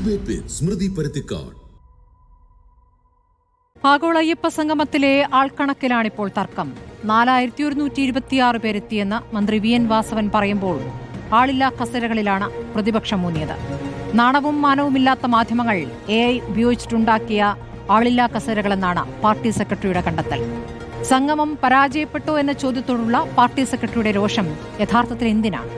Debate വിത്ത് സ്മൃതി പരുത്തിക്കാട്. ആഗോള അയ്യപ്പ സംഗമത്തിലെ ആൾക്കണക്കിലാണിപ്പോൾ തർക്കം. 4126 പേരെത്തിയെന്ന് മന്ത്രി വി എൻ വാസവൻ പറയുമ്പോൾ ആളില്ലാ കസേരകളിലാണ് പ്രതിപക്ഷം ഊന്നിയത്. നാണവും മാനവുമില്ലാത്ത മാധ്യമങ്ങൾ AI ഉപയോഗിച്ചിട്ടുണ്ടാക്കിയ ആളില്ലാ കസേരകളെന്നാണ് പാർട്ടി സെക്രട്ടറിയുടെ കണ്ടെത്തൽ. സംഗമം പരാജയപ്പെട്ടോ എന്ന ചോദ്യത്തോടുള്ള പാർട്ടി സെക്രട്ടറിയുടെ രോഷം യഥാർത്ഥത്തിൽ എന്തിനാണ്?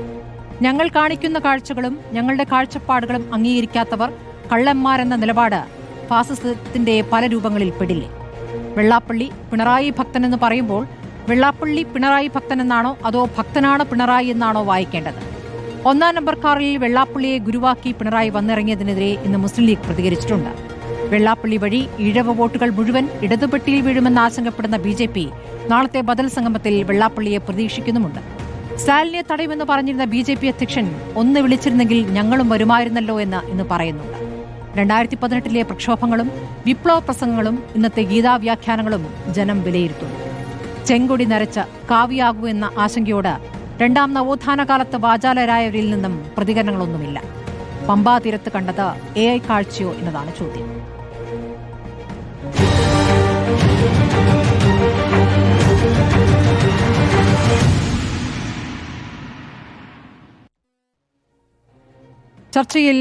ഞങ്ങൾ കാണിക്കുന്ന കാഴ്ചകളും ഞങ്ങളുടെ കാഴ്ചപ്പാടുകളും അംഗീകരിക്കാത്തവർ കള്ളന്മാരെന്ന നിലപാട് ഫാസിസത്തിന്റെ പല രൂപങ്ങളിൽ പെടില്ലേ? വെള്ളാപ്പള്ളി പിണറായി ഭക്തനെന്ന് പറയുമ്പോൾ വെള്ളാപ്പള്ളി പിണറായി ഭക്തനെന്നാണോ അതോ ഭക്തനാണ് പിണറായി എന്നാണോ വായിക്കേണ്ടത്? 1-ാം നമ്പർ കാറിൽ വെള്ളാപ്പള്ളിയെ ഗുരുവാക്കി പിണറായി വന്നിറങ്ങിയതിനെതിരെ ഇന്ന് മുസ്ലിം ലീഗ് പ്രതികരിച്ചിട്ടുണ്ട്. വെള്ളാപ്പള്ളി വഴി ഈഴവ വോട്ടുകൾ മുഴുവൻ ഇടതുപെട്ടിയിൽ വീഴുമെന്ന് ആശങ്കപ്പെടുന്ന BJP നാളത്തെ ബദൽ സംഗമത്തിൽ വെള്ളാപ്പള്ളിയെ പ്രതീക്ഷിക്കുന്നുമുണ്ട്. സ്റ്റാലിനെ തടയുമെന്ന് പറഞ്ഞിരുന്ന BJP അധ്യക്ഷൻ ഒന്ന് വിളിച്ചിരുന്നെങ്കിൽ ഞങ്ങളും വരുമായിരുന്നല്ലോ എന്ന് ഇന്ന് പറയുന്നുണ്ട്. 2018 പ്രക്ഷോഭങ്ങളും വിപ്ലവ പ്രസംഗങ്ങളും ഇന്നത്തെ ഗീതാവ്യാഖ്യാനങ്ങളും ജനം വിലയിരുത്തുന്നു. ചെങ്കൊടി നരച്ച് കാവ്യാകൂ എന്ന ആശങ്കയോട് 2ാം നവോത്ഥാന കാലത്ത് വാചാലരായവരിൽ നിന്നും പ്രതികരണങ്ങളൊന്നുമില്ല. പമ്പാ തീരത്ത് കണ്ടത് AI കാഴ്ചയോ എന്നതാണ് ചോദ്യം. ചർച്ചയിൽ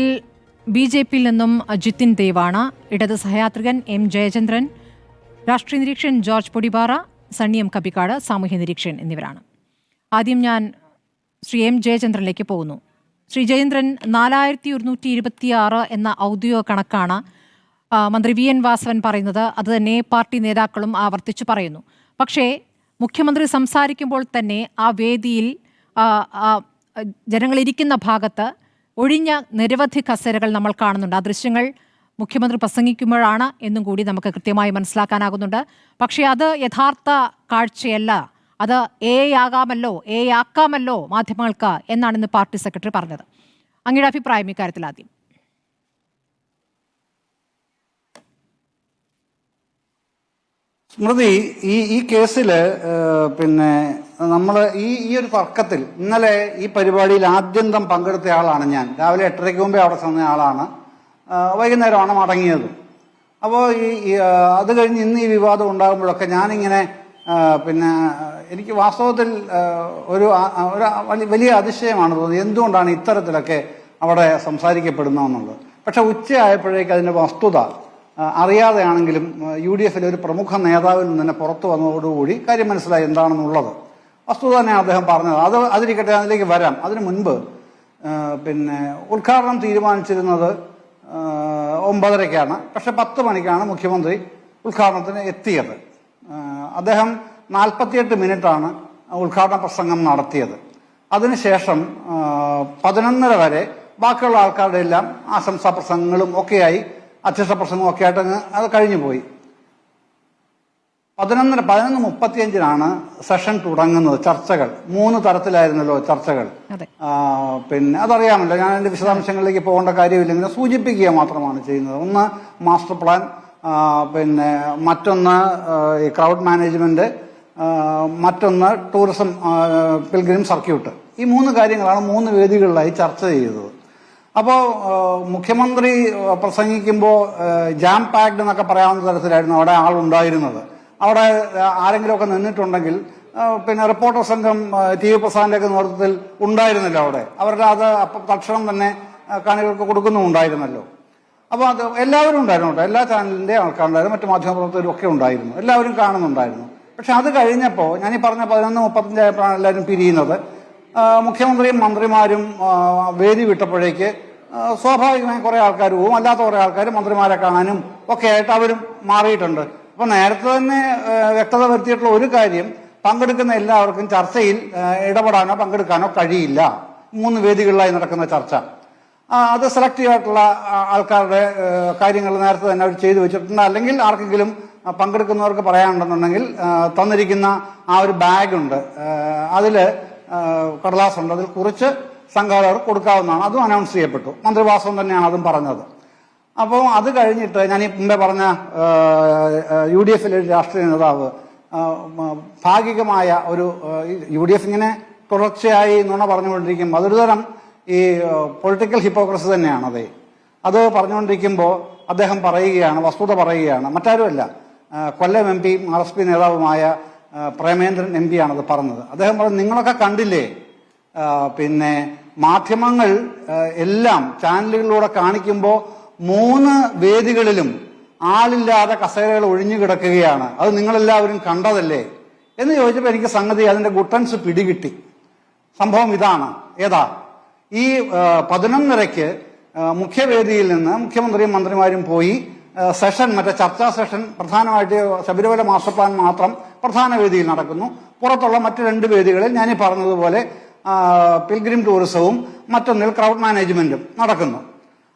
BJPയിൽ നിന്നും ജിതിൻ ദേവാണ്, ഇടത് സഹയാത്രികൻ M ജയചന്ദ്രൻ, രാഷ്ട്രീയ നിരീക്ഷകൻ ജോർജ് പൊടിപാറ, സണ്ണി M കപ്പിക്കാട്, സാമൂഹ്യ നിരീക്ഷകൻ എന്നിവരാണ്. ആദ്യം ഞാൻ ശ്രീ M ജയചന്ദ്രനിലേക്ക് പോകുന്നു. ശ്രീ ജയേന്ദ്രൻ, 4126 എന്ന ഔദ്യോഗിക കണക്കാണ് മന്ത്രി വി എൻ വാസവൻ പറയുന്നത്. അത് തന്നെ പാർട്ടി നേതാക്കളും ആവർത്തിച്ചു പറയുന്നു. പക്ഷേ മുഖ്യമന്ത്രി സംസാരിക്കുമ്പോൾ തന്നെ ആ വേദിയിൽ ജനങ്ങളിരിക്കുന്ന ഭാഗത്ത് ഒഴിഞ്ഞ നിരവധി കസേരകൾ നമ്മൾ കാണുന്നുണ്ട്. ആ ദൃശ്യങ്ങൾ മുഖ്യമന്ത്രി പ്രസംഗിക്കുമ്പോഴാണ് എന്നും കൂടി നമുക്ക് കൃത്യമായി മനസ്സിലാക്കാനാകുന്നുണ്ട്. പക്ഷേ അത് യഥാർത്ഥ കാഴ്ചയല്ല. അത് AI ആകാമല്ലോ, AI ആക്കാമല്ലോ മാധ്യമങ്ങൾക്ക് എന്നാണ് ഇന്ന് പാർട്ടി സെക്രട്ടറി പറഞ്ഞത്. അങ്ങയുടെ അഭിപ്രായം ഇക്കാര്യത്തിൽ ആദ്യം? സ്മൃതി, ഈ കേസിൽ പിന്നെ നമ്മൾ ഈ ഒരു തർക്കത്തിൽ ഇന്നലെ ഈ പരിപാടിയിൽ ആദ്യന്തം പങ്കെടുത്ത ആളാണ് ഞാൻ. രാവിലെ 8:30 മുമ്പേ അവിടെ ചെന്ന ആളാണ്. വൈകുന്നേരമാണ് മടങ്ങിയത്. അപ്പോൾ അത് കഴിഞ്ഞ് ഇന്ന് ഈ വിവാദം ഉണ്ടാകുമ്പോഴൊക്കെ ഞാനിങ്ങനെ പിന്നെ എനിക്ക് വാസ്തവത്തിൽ ഒരു വലിയ അതിശയമാണ് തോന്നിയത്. എന്തുകൊണ്ടാണ് ഇത്തരത്തിലൊക്കെ അവിടെ സംസാരിക്കപ്പെടുന്നതെന്നുള്ളത്. പക്ഷെ ഉച്ചയായപ്പോഴേക്ക് അതിൻ്റെ വസ്തുത അറിയാതെയാണെങ്കിലും UDF ഒരു പ്രമുഖ നേതാവിൽ നിന്ന് തന്നെ പുറത്തു വന്നതോടുകൂടി കാര്യം മനസ്സിലായി എന്താണെന്നുള്ളത്. വസ്തുത തന്നെ അദ്ദേഹം പറഞ്ഞത്. അതിരിക്കട്ടെ, അതിലേക്ക് വരാം. അതിനു മുൻപ് പിന്നെ ഉദ്ഘാടനം തീരുമാനിച്ചിരുന്നത് 9:30-ക്കാണ്. പക്ഷെ 10 മണിക്കാണ് മുഖ്യമന്ത്രി ഉദ്ഘാടനത്തിന് എത്തിയത്. അദ്ദേഹം 48 മിനിറ്റാണ് ഉദ്ഘാടന പ്രസംഗം നടത്തിയത്. അതിനുശേഷം 11:30 വരെ ബാക്കിയുള്ള ആൾക്കാരുടെ എല്ലാം ആശംസാ പ്രസംഗങ്ങളും ഒക്കെയായി, അധ്യക്ഷ പ്രസംഗം ഒക്കെ ആയിട്ട് അത് കഴിഞ്ഞു പോയി. 11:35 സെഷൻ തുടങ്ങുന്നത്. ചർച്ചകൾ 3 തരത്തിലായിരുന്നല്ലോ ചർച്ചകൾ. പിന്നെ അതറിയാമല്ലോ, ഞാൻ അതിന്റെ വിശദാംശങ്ങളിലേക്ക് പോകേണ്ട കാര്യമില്ലെങ്കിൽ സൂചിപ്പിക്കുക മാത്രമാണ് ചെയ്യുന്നത്. ഒന്ന് മാസ്റ്റർ പ്ലാൻ, പിന്നെ മറ്റൊന്ന് ഈ ക്രൗഡ് മാനേജ്മെന്റ്, മറ്റൊന്ന് ടൂറിസം പിൽഗ്രിം സർക്യൂട്ട്. ഈ 3 കാര്യങ്ങളാണ് 3 വേദികളിലായി ചർച്ച ചെയ്തത്. അപ്പോൾ മുഖ്യമന്ത്രി പ്രസംഗിക്കുമ്പോൾ ജാം പാക്ഡ് എന്നൊക്കെ പറയാവുന്ന തരത്തിലായിരുന്നു അവിടെ ആളുണ്ടായിരുന്നത്. അവിടെ ആരെങ്കിലുമൊക്കെ നിന്നിട്ടുണ്ടെങ്കിൽ പിന്നെ റിപ്പോർട്ടർ സംഘം TV പ്രസാദിന്റെയൊക്കെ നേതൃത്വത്തിൽ ഉണ്ടായിരുന്നല്ലോ അവിടെ. അവരുടെ അത് തക്ഷണം തന്നെ കാണികൾക്ക് കൊടുക്കുന്നുണ്ടായിരുന്നല്ലോ. അപ്പോൾ അത് എല്ലാവരും ഉണ്ടായിരുന്നു. എല്ലാ ചാനലിന്റെ ആൾക്കാരുണ്ടായിരുന്നു, മറ്റു മാധ്യമപ്രവർത്തകരും ഒക്കെ ഉണ്ടായിരുന്നു. എല്ലാവരും കാണുന്നുണ്ടായിരുന്നു. പക്ഷെ അത് കഴിഞ്ഞപ്പോൾ ഞാനീ പറഞ്ഞ 11:35 എല്ലാവരും പിരിയുന്നത്. മുഖ്യമന്ത്രിയും മന്ത്രിമാരും വേദി വിട്ടപ്പോഴേക്ക് സ്വാഭാവികമായി കുറെ ആൾക്കാർ പോവും, അല്ലാത്ത കുറെ ആൾക്കാർ മന്ത്രിമാരെ കാണാനും ഒക്കെ ആയിട്ട് അവരും മാറിയിട്ടുണ്ട്. അപ്പൊ നേരത്തെ തന്നെ വ്യക്തത വരുത്തിയിട്ടുള്ള ഒരു കാര്യം, പങ്കെടുക്കുന്ന എല്ലാവർക്കും ചർച്ചയിൽ ഇടപെടാനോ പങ്കെടുക്കാനോ കഴിയില്ല. 3 വേദികളിലായി നടക്കുന്ന ചർച്ച, അത് സെലക്റ്റീവ് ആയിട്ടുള്ള ആൾക്കാരുടെ കാര്യങ്ങൾ നേരത്തെ തന്നെ അവർ ചെയ്തു വെച്ചിട്ടുണ്ട്. അല്ലെങ്കിൽ ആർക്കെങ്കിലും പങ്കെടുക്കുന്നവർക്ക് പറയാനുണ്ടെന്നുണ്ടെങ്കിൽ തന്നിരിക്കുന്ന ആ ഒരു ബാഗുണ്ട്, അതില് കടലാസുണ്ട്, അതിൽ കുറിച്ച് സംഘാടകർ കൊടുക്കാവുന്നതാണ്. അതും അനൗൺസ് ചെയ്യപ്പെട്ടു. മന്ത്രി വാസവൻ തന്നെയാണ് അതും പറഞ്ഞത്. അപ്പോൾ അത് കഴിഞ്ഞിട്ട് ഞാൻ ഈ മുമ്പേ പറഞ്ഞ UDF ഒരു രാഷ്ട്രീയ നേതാവ് ഭാഗികമായ ഒരു UDF ഇങ്ങനെ തുടർച്ചയായി നുണ പറഞ്ഞുകൊണ്ടിരിക്കും. അതൊരു തരം ഈ പൊളിറ്റിക്കൽ ഹിപ്പോക്രസി തന്നെയാണ്. അത് പറഞ്ഞുകൊണ്ടിരിക്കുമ്പോൾ അദ്ദേഹം പറയുകയാണ്, വസ്തുത പറയുകയാണ്, മറ്റാരുമല്ല, കൊല്ലം MP RSP നേതാവുമായ പ്രേമേന്ദ്രൻ MP ആണത് പറഞ്ഞത്. അദ്ദേഹം പറഞ്ഞു, നിങ്ങളൊക്കെ കണ്ടില്ലേ, പിന്നെ മാധ്യമങ്ങൾ എല്ലാം ചാനലുകളിലൂടെ കാണിക്കുമ്പോൾ 3 വേദികളിലും ആളില്ലാതെ കസേരകൾ ഒഴിഞ്ഞു കിടക്കുകയാണ്, അത് നിങ്ങളെല്ലാവരും കണ്ടതല്ലേ എന്ന് ചോദിച്ചപ്പോൾ എനിക്ക് സംഗതി അതിന്റെ ഗുട്ടൻസ് പിടികിട്ടി. സംഭവം ഇതാണ്. ഏതാ? ഈ 11:30 മുഖ്യവേദിയിൽ നിന്ന് മുഖ്യമന്ത്രിയും മന്ത്രിമാരും പോയി സെഷൻ, മറ്റേ ചർച്ചാ സെഷൻ, പ്രധാനമായിട്ട് ശബരിമല മാസ്റ്റർ പ്ലാൻ മാത്രം പ്രധാന വേദിയിൽ നടക്കുന്നു. പുറത്തുള്ള മറ്റ് 2 വേദികളിൽ ഞാനീ പറഞ്ഞതുപോലെ പിൽഗ്രിം ടൂറിസവും മറ്റൊന്നിൽ ക്രൗഡ് മാനേജ്മെന്റും നടക്കുന്നു.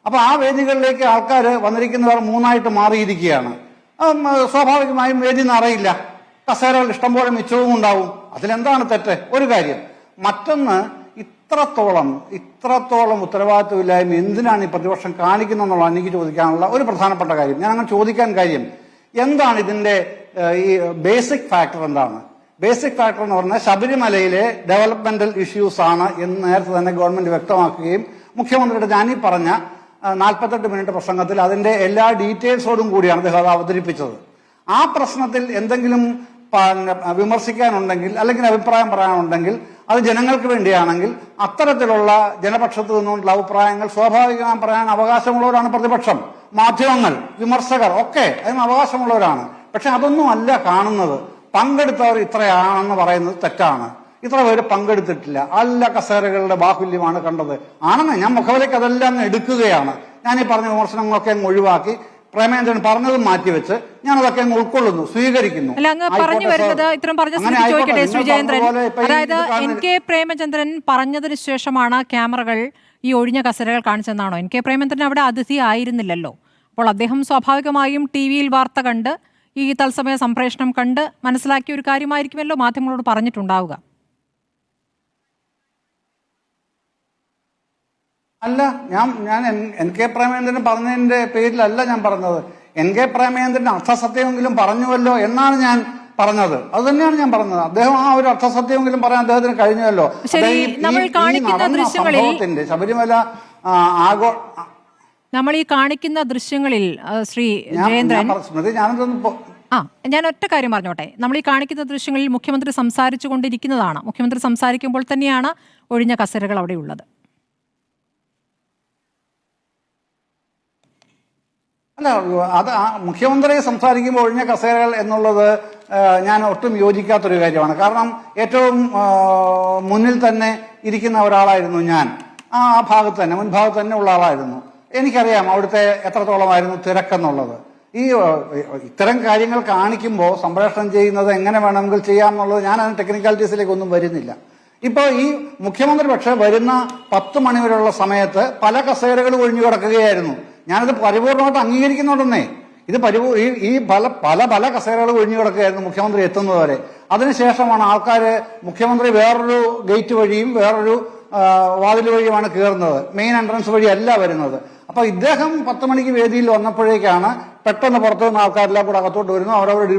അപ്പൊ ആ വേദികളിലേക്ക് ആൾക്കാർ വന്നിരിക്കുന്നവർ 3ആയിട്ട് മാറിയിരിക്കുകയാണ്. സ്വാഭാവികമായും വേദി നിറയില്ല, കസേരകൾ ഇഷ്ടംപോലെ മിച്ചവും ഉണ്ടാവും. അതിലെന്താണ് തെറ്റ്? ഒരു കാര്യം. മറ്റൊന്ന്, ഇത്രത്തോളം ഉത്തരവാദിത്വമില്ലായ്മ എന്തിനാണ് ഈ പ്രതിപക്ഷം കാണിക്കുന്നതെന്നുള്ളതാണ് എനിക്ക് ചോദിക്കാനുള്ള ഒരു പ്രധാനപ്പെട്ട കാര്യം. ഞാൻ അങ്ങനെ ചോദിക്കാൻ കാര്യം, എന്താണ് ഇതിന്റെ ഈ ബേസിക് ഫാക്ടർ എന്താണ്? ബേസിക് ഫാക്ടർ എന്ന് പറഞ്ഞാൽ ശബരിമലയിലെ ഡെവലപ്മെന്റൽ ഇഷ്യൂസ് ആണ് എന്ന് നേരത്തെ തന്നെ ഗവൺമെന്റ് വ്യക്തമാക്കുകയും മുഖ്യമന്ത്രിയുടെ ഞാനീ പറഞ്ഞ 48 മിനിറ്റ് പ്രസംഗത്തിൽ അതിന്റെ എല്ലാ ഡീറ്റെയിൽസോടും കൂടിയാണ് അദ്ദേഹം അത് അവതരിപ്പിച്ചത്. ആ പ്രശ്നത്തിൽ എന്തെങ്കിലും വിമർശിക്കാനുണ്ടെങ്കിൽ അല്ലെങ്കിൽ അഭിപ്രായം പറയാനുണ്ടെങ്കിൽ അത് ജനങ്ങൾക്ക് വേണ്ടിയാണെങ്കിൽ അത്തരത്തിലുള്ള ജനപക്ഷത്ത് നിന്നുകൊണ്ടുള്ള അഭിപ്രായങ്ങൾ സ്വാഭാവികമായി പറയാൻ അവകാശമുള്ളവരാണ് പ്രതിപക്ഷം, മാധ്യമങ്ങൾ, വിമർശകർ ഒക്കെ അതിന് അവകാശമുള്ളവരാണ്. പക്ഷെ അതൊന്നും അല്ല കാണുന്നത്. പങ്കെടുത്തവർ ഇത്രയാണെന്ന് പറയുന്നത് തെറ്റാണ്. ഇത്ര പേര് പങ്കെടുത്തിട്ടില്ല, അല്ല കസേരകളുടെ ബാഹുല്യമാണ് കണ്ടത് ആണെന്ന് ഞാൻ മുഖവിലേക്ക് അതെല്ലാം എടുക്കുകയാണ്. ഞാൻ ഈ പറഞ്ഞ വിമർശനങ്ങളൊക്കെ അങ്ങ് ഒഴിവാക്കി പ്രേമേന്ദ്രൻ പറഞ്ഞതും മാറ്റിവെച്ച് ഞാനതൊക്കെ അങ്ങ് ഉൾക്കൊള്ളുന്നു, സ്വീകരിക്കുന്നു. പറഞ്ഞു വരുന്നത് ഇത്തരം പറഞ്ഞ ചോദിക്കട്ടെ ശ്രീ ജയേന്ദ്രൻ, അതായത് NK പ്രേമചന്ദ്രൻ പറഞ്ഞതിന് ശേഷമാണ് ക്യാമറകൾ ഈ ഒഴിഞ്ഞ കസേരകൾ കാണിച്ചെന്നാണോ? NK പ്രേമചന്ദ്രൻ അവിടെ അതിഥി ആയിരുന്നില്ലല്ലോ. അപ്പോൾ അദ്ദേഹം സ്വാഭാവികമായും TV-യിൽ വാർത്ത കണ്ട് ഈ തത്സമയ സംപ്രേഷണം കണ്ട് മനസ്സിലാക്കിയ ഒരു കാര്യമായിരിക്കുമല്ലോ മാധ്യമങ്ങളോട് പറഞ്ഞിട്ടുണ്ടാവുക. അല്ല, ഞാൻ NK പ്രേമേന്ദ്രൻ പറഞ്ഞതിന്റെ പേരിലല്ല ഞാൻ പറഞ്ഞത്. NK പ്രേമേന്ദ്രൻ അർത്ഥസത്യമെങ്കിലും പറഞ്ഞുവല്ലോ എന്നാണ് ഞാൻ പറഞ്ഞത്. അത് തന്നെയാണ് ഞാൻ പറഞ്ഞത്. അദ്ദേഹം ആ ഒരു അർത്ഥസത്യമെങ്കിലും പറയാൻ അദ്ദേഹത്തിന് കഴിഞ്ഞല്ലോ. ശബരിമല നമ്മൾ ഈ കാണിക്കുന്ന ദൃശ്യങ്ങളിൽ ശ്രീ ജയേന്ദ്രൻ, ഞാൻ ഒറ്റ കാര്യം പറഞ്ഞോട്ടെ. നമ്മൾ ഈ കാണിക്കുന്ന ദൃശ്യങ്ങളിൽ മുഖ്യമന്ത്രി സംസാരിച്ചു കൊണ്ടിരിക്കുന്നതാണ്. മുഖ്യമന്ത്രി സംസാരിക്കുമ്പോൾ തന്നെയാണ് ഒഴിഞ്ഞ കസേരകൾ അവിടെ ഉള്ളത്. അല്ല, അത് മുഖ്യമന്ത്രി സംസാരിക്കുമ്പോൾ ഒഴിഞ്ഞ കസേരകൾ എന്നുള്ളത് ഞാൻ ഒട്ടും യോജിക്കാത്തൊരു കാര്യമാണ്. കാരണം ഏറ്റവും മുന്നിൽ തന്നെ ഇരിക്കുന്ന ഒരാളായിരുന്നു ഞാൻ. ആ ഭാഗത്ത് തന്നെ, മുൻഭാഗത്ത് തന്നെ ഉള്ള ആളായിരുന്നു. എനിക്കറിയാം അവിടുത്തെ എത്രത്തോളമായിരുന്നു തിരക്കെന്നുള്ളത്. ഈ ഇത്തരം കാര്യങ്ങൾ കാണിക്കുമ്പോൾ സംപ്രേഷണം ചെയ്യുന്നത് എങ്ങനെ വേണമെങ്കിൽ ചെയ്യാമെന്നുള്ളത് ഞാൻ അതിന് ടെക്നിക്കാലിറ്റീസിലേക്കൊന്നും വരുന്നില്ല. ഇപ്പോൾ ഈ മുഖ്യമന്ത്രി പക്ഷേ വരുന്ന 10 മണി വരെയുള്ള സമയത്ത് പല കസേരകൾ ഒഴിഞ്ഞു കിടക്കുകയായിരുന്നു. ഞാനത് പരിപൂർണമായിട്ട് അംഗീകരിക്കുന്നുണ്ടെന്നേ. ഇത് ഈ പല കസേരകൾ ഒഴിഞ്ഞു കിടക്കുകയായിരുന്നു മുഖ്യമന്ത്രി എത്തുന്നതുവരെ. അതിനുശേഷമാണ് ആൾക്കാർ മുഖ്യമന്ത്രി വേറൊരു ഗേറ്റ് വഴിയും വേറൊരു വാതിൽ വഴിയുമാണ് കയറുന്നത്, മെയിൻ എൻട്രൻസ് വഴിയല്ല വരുന്നത്. അപ്പൊ ഇദ്ദേഹം 10 മണിക്ക് വേദിയിൽ വന്നപ്പോഴേക്കാണ് പെട്ടെന്ന് പുറത്തു നിന്ന് ആൾക്കാരെല്ലാം കൂടെ അകത്തോട്ട് വരുന്നു. അവരവരുടെ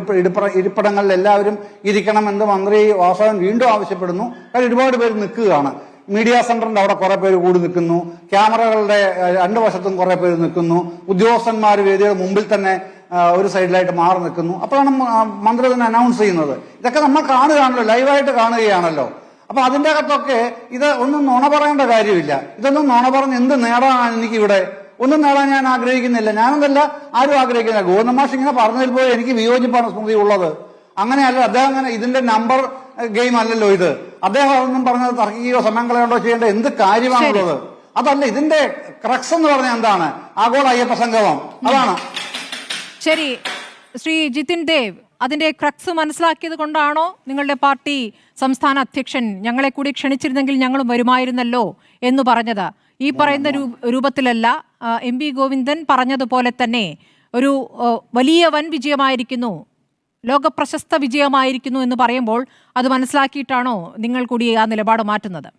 ഇരിപ്പിടങ്ങളിൽ എല്ലാവരും ഇരിക്കണമെന്ന് മന്ത്രി വാസവൻ വീണ്ടും ആവശ്യപ്പെടുന്നു. കാരണം ഒരുപാട് പേര് നിൽക്കുകയാണ്. മീഡിയ സെന്ററിന്റെ അവിടെ കുറെ പേര് കൂടി നിൽക്കുന്നു, ക്യാമറകളുടെ 2 വശത്തും കുറെ പേര് നിൽക്കുന്നു, ഉദ്യോഗസ്ഥന്മാർ വേദിയുടെ മുമ്പിൽ തന്നെ ഒരു സൈഡിലായിട്ട് മാറി നിൽക്കുന്നു. അപ്പോഴാണ് മന്ത്രി തന്നെ അനൗൺസ് ചെയ്യുന്നത്. ഇതൊക്കെ നമ്മൾ കാണുകയാണല്ലോ, ലൈവായിട്ട് കാണുകയാണല്ലോ. അപ്പൊ അതിന്റെ അകത്തൊക്കെ ഇത് ഒന്നും നുണ പറയേണ്ട കാര്യമില്ല. ഇതൊന്നും നുണ പറഞ്ഞ് എന്ത് നേടാനാണ് എനിക്കിവിടെ? ഒന്നും നേടാൻ ഞാൻ ആഗ്രഹിക്കുന്നില്ല. ഞാനെന്തല്ല ആരും ആഗ്രഹിക്കുന്നില്ല. ഗോവിന്ദമാഷ് ഇങ്ങനെ പറഞ്ഞതിൽ പോയി എനിക്ക് വിയോജിപ്പാണ് സ്മൃതി ഉള്ളത്. അങ്ങനെയല്ല, അദ്ദേഹം അങ്ങനെ ഇതിന്റെ നമ്പർ ഗെയിം അല്ലല്ലോ ഇത്. അദ്ദേഹം അതൊന്നും പറഞ്ഞത് തർക്കിക്കുകയോ സമയം കളയുകയോ ചെയ്യേണ്ട എന്ത് കാര്യമാണുള്ളത്? അതല്ല, ഇതിന്റെ ക്രക്സ് എന്ന് പറഞ്ഞാൽ എന്താണ്? ആഗോള അയ്യപ്പ സംഗമം, അതാണ്. ശരി, ശ്രീ ജിതിൻ ദേവ്, അതിന്റെ ക്രക്സ് മനസ്സിലാക്കിയത് കൊണ്ടാണോ നിങ്ങളുടെ പാർട്ടി സംസ്ഥാന അധ്യക്ഷൻ ഞങ്ങളെ കൂടി ക്ഷണിച്ചിരുന്നെങ്കിൽ ഞങ്ങളും വരുമായിരുന്നല്ലോ എന്ന് പറഞ്ഞത്? ഈ പറയുന്ന രൂപത്തിലല്ല. MP ഗോവിന്ദൻ പറഞ്ഞതുപോലെ തന്നെ ഒരു വലിയ വൻ വിജയമായിരിക്കുന്നു, ലോകപ്രശസ്ത വിജയമായിരിക്കുന്നു എന്ന് പറയുമ്പോൾ അത് മനസ്സിലാക്കിയിട്ടാണോ നിങ്ങൾ കൂടി ആ നിലപാട് മാറ്റുന്നത്?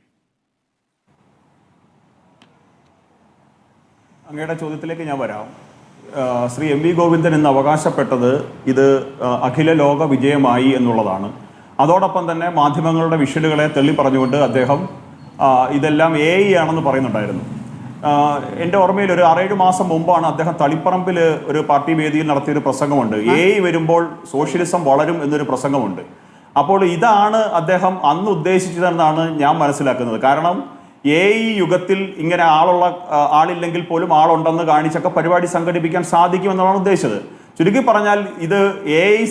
അങ്ങയുടെ ചോദ്യത്തിലേക്ക് ഞാൻ വരാം. ശ്രീ MP ഗോവിന്ദൻ എന്ന് അവകാശപ്പെട്ടത് ഇത് അഖില ലോക വിജയമായി എന്നുള്ളതാണ്. അതോടൊപ്പം തന്നെ മാധ്യമങ്ങളുടെ വിഷ്വലുകളെ തള്ളി പറഞ്ഞുകൊണ്ട് അദ്ദേഹം ഇതെല്ലാം AI ആണെന്ന് പറയുന്നുണ്ടായിരുന്നു. എൻ്റെ ഓർമ്മയിൽ ഒരു 6-7 മാസം മുമ്പാണ് അദ്ദേഹം തളിപ്പറമ്പിൽ ഒരു പാർട്ടി വേദിയിൽ നടത്തിയൊരു പ്രസംഗമുണ്ട്. വരുമ്പോൾ സോഷ്യലിസം വളരും എന്നൊരു പ്രസംഗമുണ്ട്. അപ്പോൾ ഇതാണ് അദ്ദേഹം അന്ന് ഉദ്ദേശിച്ചതെന്നാണ് ഞാൻ മനസ്സിലാക്കുന്നത്. കാരണം യുഗത്തിൽ ഇങ്ങനെ ആളില്ലെങ്കിൽ പോലും ആളുണ്ടെന്ന് കാണിച്ചൊക്കെ പരിപാടി സംഘടിപ്പിക്കാൻ സാധിക്കുമെന്നാണ് ഉദ്ദേശിച്ചത്. ചുരുക്കി പറഞ്ഞാൽ ഇത്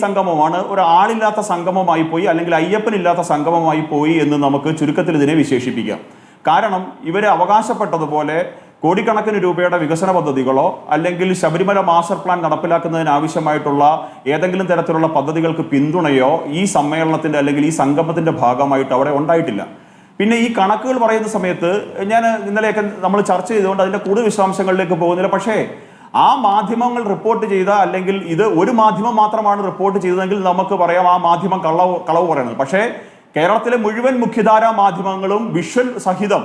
സംഗമമാണ്, ഒരു ആളില്ലാത്ത സംഗമമായി പോയി, അല്ലെങ്കിൽ അയ്യപ്പനില്ലാത്ത സംഗമമായി പോയി എന്ന് നമുക്ക് ചുരുക്കത്തിൽ ഇതിനെ വിശേഷിപ്പിക്കാം. കാരണം ഇവർ അവകാശപ്പെട്ടതുപോലെ കോടിക്കണക്കിന് രൂപയുടെ വികസന പദ്ധതികളോ അല്ലെങ്കിൽ ശബരിമല മാസ്റ്റർ പ്ലാൻ നടപ്പിലാക്കുന്നതിന് ആവശ്യമായിട്ടുള്ള ഏതെങ്കിലും തരത്തിലുള്ള പദ്ധതികൾക്ക് പിന്തുണയോ ഈ സമ്മേളനത്തിന്റെ അല്ലെങ്കിൽ ഈ സംഗമത്തിന്റെ ഭാഗമായിട്ട് അവിടെ ഉണ്ടായിട്ടില്ല. പിന്നെ ഈ കണക്കുകൾ പറയുന്ന സമയത്ത് ഞാൻ ഇന്നലെയൊക്കെ നമ്മൾ ചർച്ച ചെയ്തുകൊണ്ട് അതിന്റെ കൂടുതൽ വിശദാംശങ്ങളിലേക്ക് പോകുന്നില്ല. പക്ഷേ ആ മാധ്യമങ്ങൾ റിപ്പോർട്ട് ചെയ്ത, അല്ലെങ്കിൽ ഇത് ഒരു മാധ്യമം മാത്രമാണ് റിപ്പോർട്ട് ചെയ്തതെങ്കിൽ നമുക്ക് പറയാം ആ മാധ്യമം കളവ് പറയുന്നത്. പക്ഷേ കേരളത്തിലെ മുഴുവൻ മുഖ്യധാരാ മാധ്യമങ്ങളും വിഷ്വൽ സഹിതം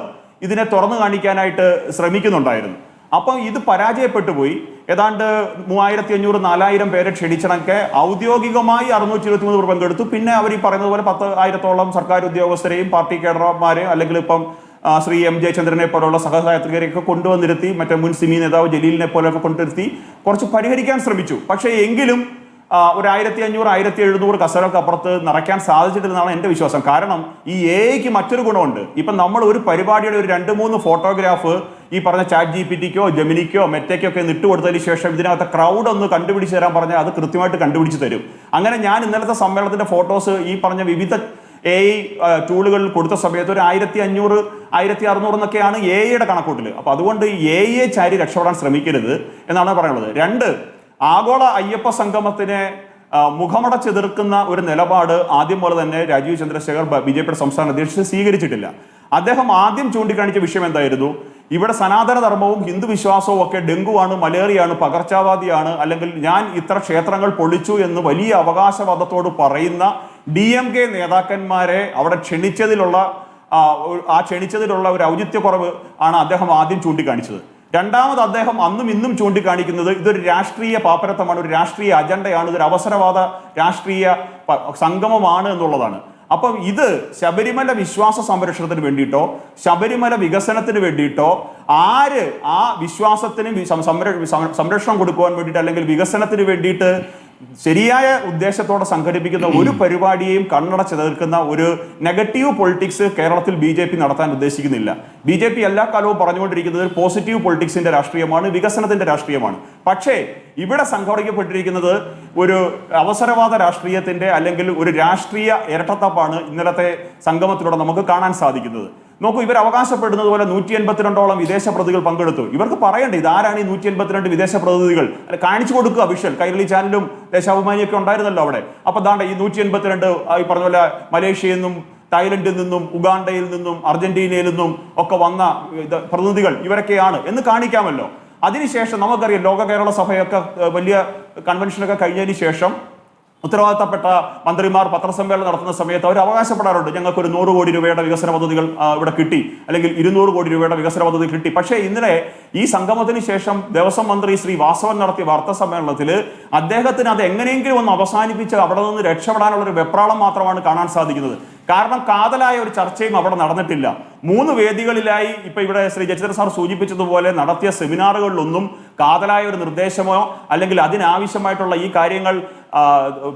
ഇതിനെ തുറന്നു കാണിക്കാനായിട്ട് ശ്രമിക്കുന്നുണ്ടായിരുന്നു. അപ്പം ഇത് പരാജയപ്പെട്ടു പോയി. ഏതാണ്ട് 3500-4000 പേരെ ക്ഷണിച്ചണക്കെ ഔദ്യോഗികമായി 623 പേർ പങ്കെടുത്തു. പിന്നെ അവർ ഈ പറയുന്നത് പോലെ 10,000-ഓളം സർക്കാർ ഉദ്യോഗസ്ഥരെയും പാർട്ടി കേഡർമാരെയും അല്ലെങ്കിൽ ഇപ്പം ശ്രീ M. ജയചന്ദ്രനെ പോലുള്ള സഹയാത്രികരെയൊക്കെ കൊണ്ടുവന്നിരുത്തി, മറ്റേ മുൻ സിമി നേതാവ് ജലീലിനെ പോലെയൊക്കെ കൊണ്ടുവരുത്തി കുറച്ച് പരിഹരിക്കാൻ ശ്രമിച്ചു. പക്ഷേ എങ്കിലും ഒരു 1500-1700 കസേരകൾക്ക് അപ്പുറത്ത് നിറയ്ക്കാൻ സാധിച്ചിട്ടില്ലെന്നാണ് എൻ്റെ വിശ്വാസം. കാരണം ഈ ക്ക് മറ്റൊരു ഗുണമുണ്ട്. ഇപ്പം നമ്മൾ ഒരു പരിപാടിയുടെ ഒരു 2-3 ഫോട്ടോഗ്രാഫ് ഈ പറഞ്ഞ ചാറ്റ് GPT-ക്കോ ജെമിനിക്കോ മെറ്റയ്ക്കോ ഒക്കെ ഇട്ടുകൊടുത്തതിന് ശേഷം ഇതിനകത്ത് ക്രൗഡ് ഒന്ന് കണ്ടുപിടിച്ച് തരാൻ പറഞ്ഞാൽ അത് കൃത്യമായിട്ട് കണ്ടുപിടിച്ച് തരും. അങ്ങനെ ഞാൻ ഇന്നലത്തെ സമ്മേളനത്തിന്റെ ഫോട്ടോസ് ഈ പറഞ്ഞ വിവിധ ടൂളുകളിൽ കൊടുത്ത സമയത്ത് ഒരു 1500-1600 എന്നൊക്കെയാണ് യുടെ കണക്കൂട്ടിൽ. അപ്പൊ അതുകൊണ്ട് ചാരി രക്ഷപ്പെടാൻ ശ്രമിക്കരുത് എന്നാണ് പറയാനുള്ളത്. 2, ആഗോള അയ്യപ്പ സംഗമത്തിനെ മുഖമടച്ചെതിർക്കുന്ന ഒരു നിലപാട് ആദ്യം പോലെ തന്നെ രാജീവ് ചന്ദ്രശേഖർ BJP സംസ്ഥാന അധ്യക്ഷൻ സ്വീകരിച്ചിട്ടില്ല. അദ്ദേഹം ആദ്യം ചൂണ്ടിക്കാണിച്ച വിഷയം എന്തായിരുന്നു? ഇവിടെ സനാതന ധർമ്മവും ഹിന്ദു വിശ്വാസവും ഒക്കെ ഡെങ്കുവാണ്, മലേറിയാണ്, പകർച്ചവ്യാധിയാണ്, അല്ലെങ്കിൽ ഞാൻ ഇത്ര ക്ഷേത്രങ്ങൾ പൊളിച്ചു എന്ന് വലിയ അവകാശവാദത്തോട് പറയുന്ന DMK നേതാക്കന്മാരെ അവിടെ ക്ഷണിച്ചതിലുള്ള ഒരു ഔചിത്യക്കുറവ് ആണ് അദ്ദേഹം ആദ്യം ചൂണ്ടിക്കാണിച്ചത്. രണ്ടാമത് അദ്ദേഹം അന്നും ഇന്നും ചൂണ്ടിക്കാണിക്കുന്നത് ഇതൊരു രാഷ്ട്രീയ പാപ്പരത്വമാണ്, ഒരു രാഷ്ട്രീയ അജണ്ടയാണ്, ഇതൊരു അവസരവാദ രാഷ്ട്രീയ സംഗമമാണ് എന്നുള്ളതാണ്. അപ്പം ഇത് ശബരിമല വിശ്വാസ സംരക്ഷണത്തിന് വേണ്ടിയിട്ടോ ശബരിമല വികസനത്തിന് വേണ്ടിയിട്ടോ ആര് ആ വിശ്വാസത്തിന് സംരക്ഷണം കൊടുക്കുവാൻ വേണ്ടിയിട്ട് അല്ലെങ്കിൽ വികസനത്തിന് വേണ്ടിയിട്ട് ശരിയായ ഉദ്ദേശത്തോടെ സംഘടിപ്പിക്കുന്ന ഒരു പരിപാടിയെയും കണ്ണടച്ച് എതിർക്കുന്ന ഒരു നെഗറ്റീവ് പൊളിറ്റിക്സ് കേരളത്തിൽ BJP നടത്താൻ ഉദ്ദേശിക്കുന്നില്ല. BJP എല്ലാ കാലവും പറഞ്ഞുകൊണ്ടിരിക്കുന്നത് ഒരു പോസിറ്റീവ് പൊളിറ്റിക്സിന്റെ രാഷ്ട്രീയമാണ്, വികസനത്തിന്റെ രാഷ്ട്രീയമാണ്. പക്ഷേ ഇവിടെ സംഘടിക്കപ്പെട്ടിരിക്കുന്നത് ഒരു അവസരവാദ രാഷ്ട്രീയത്തിന്റെ അല്ലെങ്കിൽ ഒരു രാഷ്ട്രീയ ഇരട്ടത്താപ്പാണ് ഇന്നലത്തെ സംഗമത്തിലൂടെ നമുക്ക് കാണാൻ സാധിക്കുന്നത്. നോക്കൂ, ഇവർ അവകാശപ്പെടുന്നത് പോലെ 182ഓളം വിദേശ പ്രതിനിധികൾ പങ്കെടുത്തു. ഇവർക്ക് പറയണ്ടേ ഇതാരാണ് ഈ 182 വിദേശ പ്രതിനിധികൾ? കാണിച്ചു കൊടുക്കുക. വിഷ്വൽ കൈരളി ചാനലും ദേശാഭിമാനിയൊക്കെ ഉണ്ടായിരുന്നല്ലോ അവിടെ. അപ്പൊ ദാണ്ട ഈ 182 ഈ പറഞ്ഞ പോലെ മലേഷ്യയിൽ നിന്നും തായ്ലൻഡിൽ നിന്നും ഉഗാണ്ടയിൽ നിന്നും അർജന്റീനയിൽ നിന്നും ഒക്കെ വന്ന പ്രതിനിധികൾ ഇവരൊക്കെയാണ് എന്ന് കാണിക്കാമല്ലോ. അതിനുശേഷം നമുക്കറിയാം ലോക കേരള സഭയൊക്കെ വലിയ കൺവെൻഷനൊക്കെ കഴിഞ്ഞതിന് ശേഷം ഉത്തരവാദിത്തപ്പെട്ട മന്ത്രിമാർ പത്രസമ്മേളനം നടത്തുന്ന സമയത്ത് അവർ അവകാശപ്പെടാറുണ്ട് ഞങ്ങൾക്ക് ഒരു 100 കോടി രൂപയുടെ വികസന പദ്ധതികൾ ഇവിടെ കിട്ടി, അല്ലെങ്കിൽ 200 കോടി രൂപയുടെ വികസന പദ്ധതി കിട്ടി. പക്ഷേ ഇന്നലെ ഈ സംഗമത്തിന് ശേഷം ദേവസ്വം മന്ത്രി ശ്രീ വാസവൻ നടത്തിയ വാർത്താ സമ്മേളനത്തിൽ അദ്ദേഹത്തിന് അത് എങ്ങനെയെങ്കിലും ഒന്ന് അവസാനിപ്പിച്ച് അവിടെ നിന്ന് രക്ഷപ്പെടാനുള്ള ഒരു വെപ്രാളം മാത്രമാണ് കാണാൻ സാധിക്കുന്നത്. കാരണം കാതലായ ഒരു ചർച്ചയും അവിടെ നടന്നിട്ടില്ല. 3 വേദികളിലായി ഇപ്പൊ ഇവിടെ ശ്രീ ജയചന്ദ്രൻ സാർ സൂചിപ്പിച്ചതുപോലെ നടത്തിയ സെമിനാറുകളിലൊന്നും കാതലായ ഒരു നിർദ്ദേശമോ അല്ലെങ്കിൽ അതിനാവശ്യമായിട്ടുള്ള ഈ കാര്യങ്ങൾ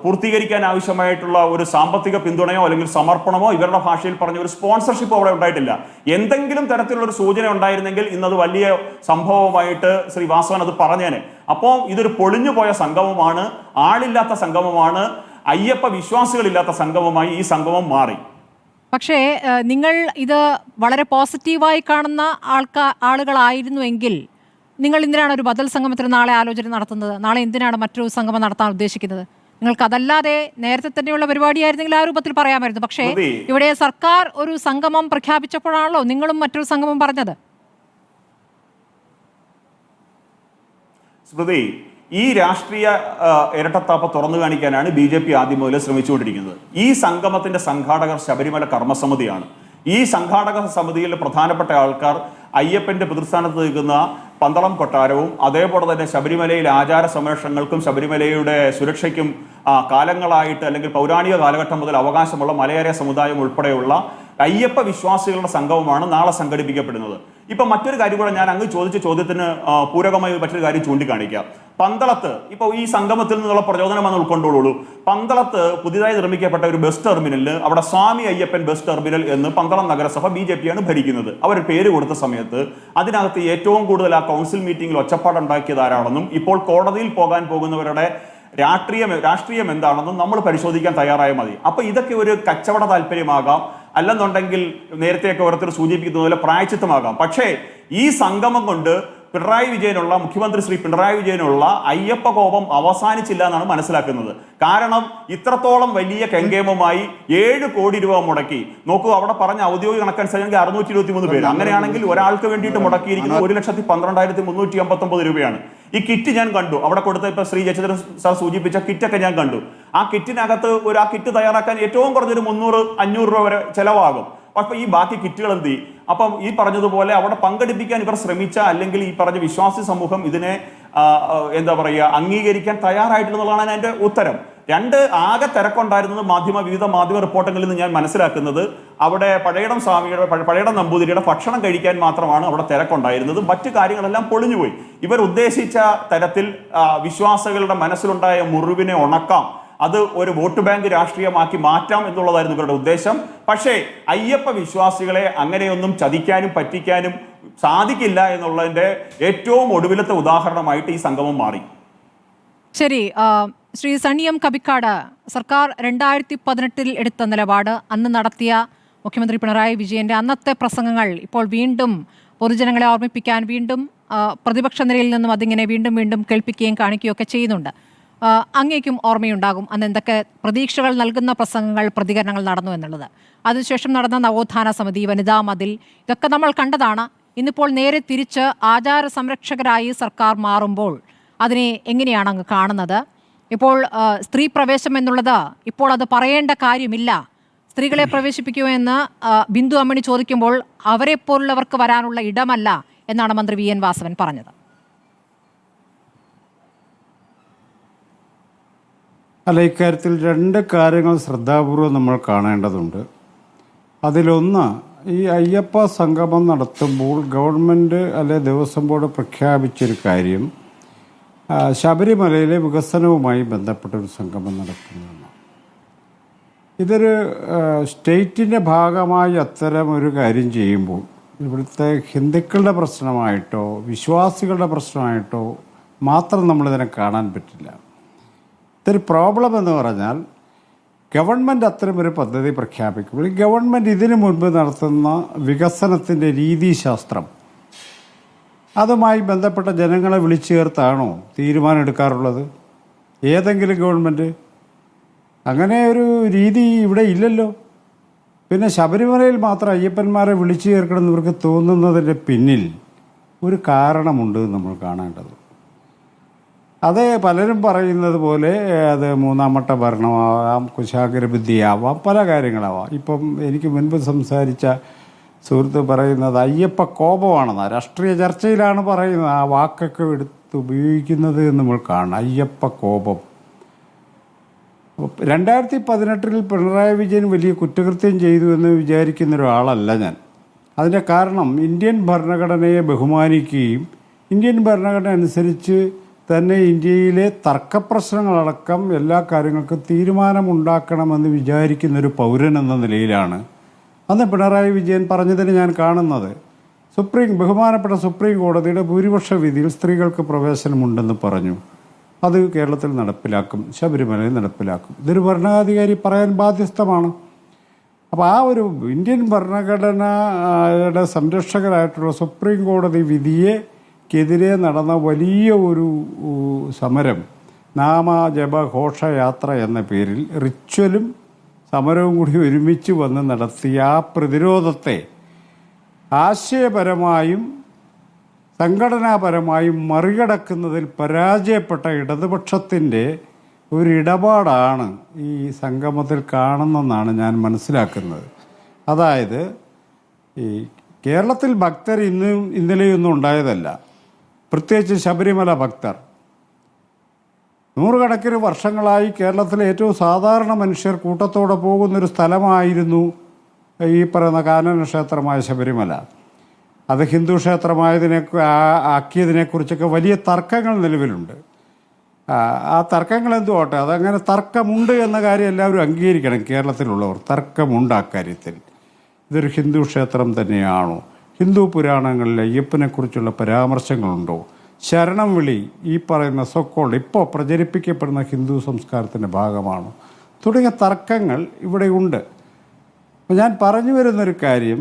പൂർത്തീകരിക്കാൻ ആവശ്യമായിട്ടുള്ള ഒരു സാമ്പത്തിക പിന്തുണയോ അല്ലെങ്കിൽ സമർപ്പണമോ ഇവരുടെ ഭാഷയിൽ പറഞ്ഞ ഒരു സ്പോൺസർഷിപ്പ് അവിടെ ഉണ്ടായിട്ടില്ല. എന്തെങ്കിലും തരത്തിലുള്ള ഒരു സൂചന ഉണ്ടായിരുന്നെങ്കിൽ ഇന്നത് വലിയ സംഭവമായിട്ട് ശ്രീ വാസവൻ അത് പറഞ്ഞേനെ. അപ്പോൾ ഇതൊരു പൊളിഞ്ഞുപോയ സംഗമമാണ്, ആളില്ലാത്ത സംഗമമാണ്, അയ്യപ്പ വിശ്വാസികളില്ലാത്ത സംഗമമായി ഈ സംഗമം മാറി. പക്ഷേ നിങ്ങൾ ഇത് വളരെ പോസിറ്റീവായി കാണുന്ന ആളുകളായിരുന്നുവെങ്കിൽ നിങ്ങൾ എന്തിനാണ് ഒരു ബദൽ സംഗമത്തിന് നാളെ ആലോചന നടത്തുന്നത്? നാളെ എന്തിനാണ് മറ്റൊരു സംഗമം നടത്താൻ ഉദ്ദേശിക്കുന്നത്? നിങ്ങൾക്ക് അതല്ലാതെ നേരത്തെ തന്നെയുള്ള പരിപാടിയായിരുന്നെങ്കിൽ ആ രൂപത്തിൽ പറയാമായിരുന്നു. പക്ഷേ ഇവിടെ സർക്കാർ ഒരു സംഗമം പ്രഖ്യാപിച്ചപ്പോഴാണല്ലോ നിങ്ങളും മറ്റൊരു സംഗമം പറഞ്ഞത്. സ്മൃതി, ഈ രാഷ്ട്രീയ ഇരട്ടത്താപ്പ് തുറന്നു കാണിക്കാനാണ് BJP ആദ്യം മുതൽ ശ്രമിച്ചുകൊണ്ടിരിക്കുന്നത്. ഈ സംഗമത്തിന്റെ സംഘാടകർ ശബരിമല കർമ്മസമിതിയാണ്. ഈ സംഘാടക സമിതിയിലെ പ്രധാനപ്പെട്ട ആൾക്കാർ അയ്യപ്പന്റെ പിതൃസ്ഥാനത്ത് നിൽക്കുന്ന പന്തളം കൊട്ടാരവും അതേപോലെ തന്നെ ശബരിമലയിൽ ആചാര സംരക്ഷണങ്ങൾക്കും ശബരിമലയുടെ സുരക്ഷയ്ക്കും കാലങ്ങളായിട്ട് അല്ലെങ്കിൽ പൗരാണിക കാലഘട്ടം മുതൽ അവകാശമുള്ള മലയേറിയ സമുദായം ഉൾപ്പെടെയുള്ള അയ്യപ്പ വിശ്വാസികളുടെ സംഗമമാണ് നാളെ സംഘടിപ്പിക്കപ്പെടുന്നത്. ഇപ്പൊ മറ്റൊരു കാര്യം കൂടെ ഞാൻ അങ്ങ് ചോദിച്ച ചോദ്യത്തിന് പൂരകമായി മറ്റൊരു കാര്യം ചൂണ്ടിക്കാണിക്കാം. പന്തളത്ത് ഇപ്പോൾ ഈ സംഗമത്തിൽ നിന്നുള്ള പ്രചോദനം എന്ന് ഉൾക്കൊണ്ടോളൂ. പന്തളത്ത് പുതിയതായി നിർമ്മിക്കപ്പെട്ട ഒരു ബസ് ടെർമിനലിൽ അവിടെ സ്വാമി അയ്യപ്പൻ ബസ് ടെർമിനൽ എന്ന് പന്തളം നഗരസഭ BJP ആണ് ഭരിക്കുന്നത്. അവർ പേര് കൊടുത്ത സമയത്ത് അതിനകത്ത് ഏറ്റവും കൂടുതൽ ആ കൗൺസിൽ മീറ്റിംഗിൽ ഒച്ചപ്പാടുണ്ടാക്കിയത് ആരാണെന്നും ഇപ്പോൾ കോടതിയിൽ പോകാൻ പോകുന്നവരുടെ രാഷ്ട്രീയം എന്താണെന്നും നമ്മൾ പരിശോധിക്കാൻ തയ്യാറായ മതി. അപ്പൊ ഇതൊക്കെ ഒരു കച്ചവട താല്പര്യമാകാം, അല്ലെന്നുണ്ടെങ്കിൽ നേരത്തെയൊക്കെ ഓരോരുത്തർ സൂചിപ്പിക്കുന്ന പോലെ പ്രായച്ചിത്തമാകാം. പക്ഷേ ഈ സംഗമം കൊണ്ട് മുഖ്യമന്ത്രി ശ്രീ പിണറായി വിജയനുള്ള അയ്യപ്പ കോപം അവസാനിച്ചില്ല എന്നാണ് മനസ്സിലാക്കുന്നത്. കാരണം ഇത്രത്തോളം വലിയ കെങ്കേമമായി 7 കോടി രൂപ മുടക്കി. നോക്കൂ, അവിടെ പറഞ്ഞ ഔദ്യോഗിക കണക്കനുസരിച്ച് 623 പേര്. അങ്ങനെയാണെങ്കിൽ ഒരാൾക്ക് വേണ്ടിയിട്ട് മുടക്കിയിരിക്കുന്നത് 1,12,359 രൂപയാണ്. ഈ കിറ്റ് ഞാൻ കണ്ടു, അവിടെ കൊടുത്ത ഇപ്പൊ ശ്രീ ജയചന്ദ്രൻ സാർ സൂചിപ്പിച്ച കിറ്റൊക്കെ ഞാൻ കണ്ടു. ആ കിറ്റിനകത്ത് ആ കിറ്റ് തയ്യാറാക്കാൻ ഏറ്റവും കുറഞ്ഞൊരു 300-500 രൂപ വരെ ചെലവാകും. അപ്പൊ ഈ ബാക്കി കിറ്റുകൾ എന്ത്? അപ്പം ഈ പറഞ്ഞതുപോലെ അവിടെ പങ്കെടുപ്പിക്കാൻ ഇവർ ശ്രമിച്ച, അല്ലെങ്കിൽ ഈ പറഞ്ഞ വിശ്വാസി സമൂഹം ഇതിനെ എന്താ പറയുക, അംഗീകരിക്കാൻ തയ്യാറായിട്ടുള്ളതാണ് എൻ്റെ ഉത്തരം. ആകെ തിരക്കുണ്ടായിരുന്നത് വിവിധ മാധ്യമ റിപ്പോർട്ടുകളിൽ നിന്ന് ഞാൻ മനസ്സിലാക്കുന്നത് അവിടെ പഴയടം നമ്പൂതിരിയുടെ ഭക്ഷണം കഴിക്കാൻ മാത്രമാണ് അവിടെ തിരക്കുണ്ടായിരുന്നത്. മറ്റു കാര്യങ്ങളെല്ലാം പൊളിഞ്ഞുപോയി. ഇവർ ഉദ്ദേശിച്ച തരത്തിൽ വിശ്വാസികളുടെ മനസ്സിലുണ്ടായ മുറിവിനെ ഉണക്കാം, അത് ഒരു വോട്ട് ബാങ്ക് രാഷ്ട്രീയമാക്കി മാറ്റാം എന്നുള്ളതായിരുന്നു ഇവരുടെ ഉദ്ദേശം. പക്ഷേ അയ്യപ്പ വിശ്വാസികളെ അങ്ങനെയൊന്നും ചതിക്കാനും പറ്റിക്കാനും സാധിക്കില്ല എന്നുള്ളതിന്റെ ഏറ്റവും ഒടുവിലത്തെ ഉദാഹരണമായിട്ട് ഈ സംഗമം മാറി. ശരി, ശ്രീ സണ്ണി എം കബിക്കാട്, സർക്കാർ 2018 എടുത്ത നിലപാട്, അന്ന് നടത്തിയ മുഖ്യമന്ത്രി പിണറായി വിജയന്റെ അന്നത്തെ പ്രസംഗങ്ങൾ ഇപ്പോൾ വീണ്ടും പൊതുജനങ്ങളെ ഓർമ്മിപ്പിക്കാൻ വീണ്ടും പ്രതിപക്ഷ നിരയിൽ നിന്നും അതിങ്ങനെ വീണ്ടും വീണ്ടും കേൾപ്പിക്കുകയും കാണിക്കുകയും ഒക്കെ ചെയ്യുന്നുണ്ട്. അങ്ങേക്കും ഓർമ്മയുണ്ടാകും അന്ന് എന്തൊക്കെ പ്രതീക്ഷകൾ നൽകുന്ന പ്രസംഗങ്ങൾ, പ്രതികരണങ്ങൾ നടന്നു എന്നുള്ളത്. അതിനുശേഷം നടന്ന നവോത്ഥാന സമിതി, വനിതാ മതിൽ, ഇതൊക്കെ നമ്മൾ കണ്ടതാണ്. ഇന്നിപ്പോൾ നേരെ തിരിച്ച് ആചാര സംരക്ഷകരായി സർക്കാർ മാറുമ്പോൾ അതിനെ എങ്ങനെയാണ് അങ്ങ് കാണുന്നത്? ഇപ്പോൾ സ്ത്രീ പ്രവേശം എന്നുള്ളത് ഇപ്പോൾ അത് പറയേണ്ട കാര്യമില്ല, സ്ത്രീകളെ പ്രവേശിപ്പിക്കൂ എന്ന് ബിന്ദു അമ്മിണി ചോദിക്കുമ്പോൾ അവരെ പോലുള്ളവർക്ക് വരാനുള്ള ഇടമല്ല എന്നാണ് മന്ത്രി VN വാസവൻ പറഞ്ഞത്. അല്ല, ഇക്കാര്യത്തിൽ 2 കാര്യങ്ങൾ ശ്രദ്ധാപൂർവം നമ്മൾ കാണേണ്ടതുണ്ട്. അതിലൊന്ന്, ഈ അയ്യപ്പ സംഗമം നടത്തുമ്പോൾ ഗവൺമെൻറ് അല്ലെ ദേവസ്വം ബോർഡ് പ്രഖ്യാപിച്ചൊരു കാര്യം ശബരിമലയിലെ വികസനവുമായി ബന്ധപ്പെട്ടൊരു സംഗമം നടത്തുന്നതാണ്. ഇതൊരു സ്റ്റേറ്റിൻ്റെ ഭാഗമായി അത്തരം ഒരു കാര്യം ചെയ്യുമ്പോൾ ഇവിടുത്തെ ഹിന്ദുക്കളുടെ പ്രശ്നമായിട്ടോ വിശ്വാസികളുടെ പ്രശ്നമായിട്ടോ മാത്രം നമ്മളിതിനെ കാണാൻ പറ്റില്ല. ഇതൊരു പ്രോബ്ലം എന്ന് പറഞ്ഞാൽ ഗവൺമെൻറ് അത്തരമൊരു പദ്ധതി പ്രഖ്യാപിക്കുമ്പോൾ ഈ ഗവൺമെൻറ് ഇതിനു മുൻപ് നടത്തുന്ന വികസനത്തിൻ്റെ രീതിശാസ്ത്രം അതുമായി ബന്ധപ്പെട്ട ജനങ്ങളെ വിളിച്ചു ചേർത്താണോ തീരുമാനം എടുക്കാറുള്ളത്? ഏതെങ്കിലും ഗവൺമെൻറ് അങ്ങനെ ഒരു രീതി ഇവിടെ ഇല്ലല്ലോ. പിന്നെ ശബരിമലയിൽ മാത്രം അയ്യപ്പന്മാരെ വിളിച്ചു ചേർക്കണമെന്ന് ഇവർക്ക് തോന്നുന്നതിൻ്റെ പിന്നിൽ ഒരു കാരണമുണ്ട് നമ്മൾ കാണേണ്ടത്. അത് പലരും പറയുന്നത് പോലെ അത് 3-ാം വട്ട ഭരണമാവാം, കുശാഗ്രബുദ്ധിയാവാം, പല കാര്യങ്ങളാവാം. ഇപ്പം എനിക്ക് മുൻപ് സംസാരിച്ച സുഹൃത്ത് പറയുന്നത് അയ്യപ്പ കോപമാണെന്ന്. രാഷ്ട്രീയ ചർച്ചയിലാണ് പറയുന്നത്, ആ വാക്കൊക്കെ എടുത്ത് ഉപയോഗിക്കുന്നത് എന്ന് നമ്മൾ കാണണം. അയ്യപ്പ കോപം. 2018 പിണറായി വിജയൻ വലിയ കുറ്റകൃത്യം ചെയ്തു എന്ന് വിചാരിക്കുന്ന ഒരാളല്ല ഞാൻ. അതിൻ്റെ കാരണം ഇന്ത്യൻ ഭരണഘടനയെ ബഹുമാനിക്കുകയും ഇന്ത്യൻ ഭരണഘടന അനുസരിച്ച് തന്നെ ഇന്ത്യയിലെ തർക്കപ്രശ്നങ്ങളടക്കം എല്ലാ കാര്യങ്ങൾക്കും തീരുമാനമുണ്ടാക്കണമെന്ന് വിചാരിക്കുന്നൊരു പൗരൻ എന്ന നിലയിലാണ് അന്ന് പിണറായി വിജയൻ പറഞ്ഞതിന് ഞാൻ കാണുന്നത്. ബഹുമാനപ്പെട്ട സുപ്രീം കോടതിയുടെ ഭൂരിപക്ഷ വിധിയിൽ സ്ത്രീകൾക്ക് പ്രവേശനമുണ്ടെന്ന് പറഞ്ഞു. അത് കേരളത്തിൽ നടപ്പിലാക്കും, ശബരിമലയിൽ നടപ്പിലാക്കും. ഇതൊരു ഭരണാധികാരി പറയാൻ ബാധ്യസ്ഥമാണ്. അപ്പോൾ ആ ഒരു ഇന്ത്യൻ ഭരണഘടനയുടെ സംരക്ഷകരായിട്ടുള്ള സുപ്രീം കോടതി വിധിയെക്കെതിരെ നടന്ന വലിയ ഒരു സമരം, നാമജപഘോഷയാത്ര എന്ന പേരിൽ റിച്വലും സമരവും കൂടി ഒരുമിച്ച് വന്ന് നടത്തിയ ആ പ്രതിരോധത്തെ ആശയപരമായും സംഘടനാപരമായും മറികടക്കുന്നതിൽ പരാജയപ്പെട്ട ഇടതുപക്ഷത്തിൻ്റെ ഒരു ഇടപാടാണ് ഈ സംഗമത്തിൽ കാണുന്നതെന്നാണ് ഞാൻ മനസ്സിലാക്കുന്നത്. അതായത് ഈ കേരളത്തിൽ ഭക്തർ ഇന്നലെയൊന്നും ഉണ്ടായതല്ല, പ്രത്യേകിച്ച് ശബരിമല ഭക്തർ. 100 കണക്കിന് വർഷങ്ങളായി കേരളത്തിലെ ഏറ്റവും സാധാരണ മനുഷ്യർ കൂട്ടത്തോടെ പോകുന്നൊരു സ്ഥലമായിരുന്നു ഈ പറയുന്ന കാനന ക്ഷേത്രമായ ശബരിമല അത് ഹിന്ദു ആക്കിയതിനെക്കുറിച്ചൊക്കെ വലിയ തർക്കങ്ങൾ നിലവിലുണ്ട്. ആ തർക്കങ്ങൾ എന്തുമാട്ടെ, അതങ്ങനെ തർക്കമുണ്ട് എന്ന കാര്യം എല്ലാവരും അംഗീകരിക്കണം. കേരളത്തിലുള്ളവർ തർക്കമുണ്ട് ആ കാര്യത്തിൽ. ഇതൊരു ഹിന്ദു ക്ഷേത്രം തന്നെയാണോ? ഹിന്ദു പുരാണങ്ങളിൽ അയ്യപ്പനെക്കുറിച്ചുള്ള പരാമർശങ്ങളുണ്ടോ? ശരണം വിളി ഈ പറയുന്ന സോക്കോൾഡ് ഇപ്പോൾ പ്രചരിപ്പിക്കപ്പെടുന്ന ഹിന്ദു സംസ്കാരത്തിൻ്റെ ഭാഗമാണോ? തുടങ്ങിയ തർക്കങ്ങൾ ഇവിടെയുണ്ട്. അപ്പോൾ ഞാൻ പറഞ്ഞു വരുന്നൊരു കാര്യം,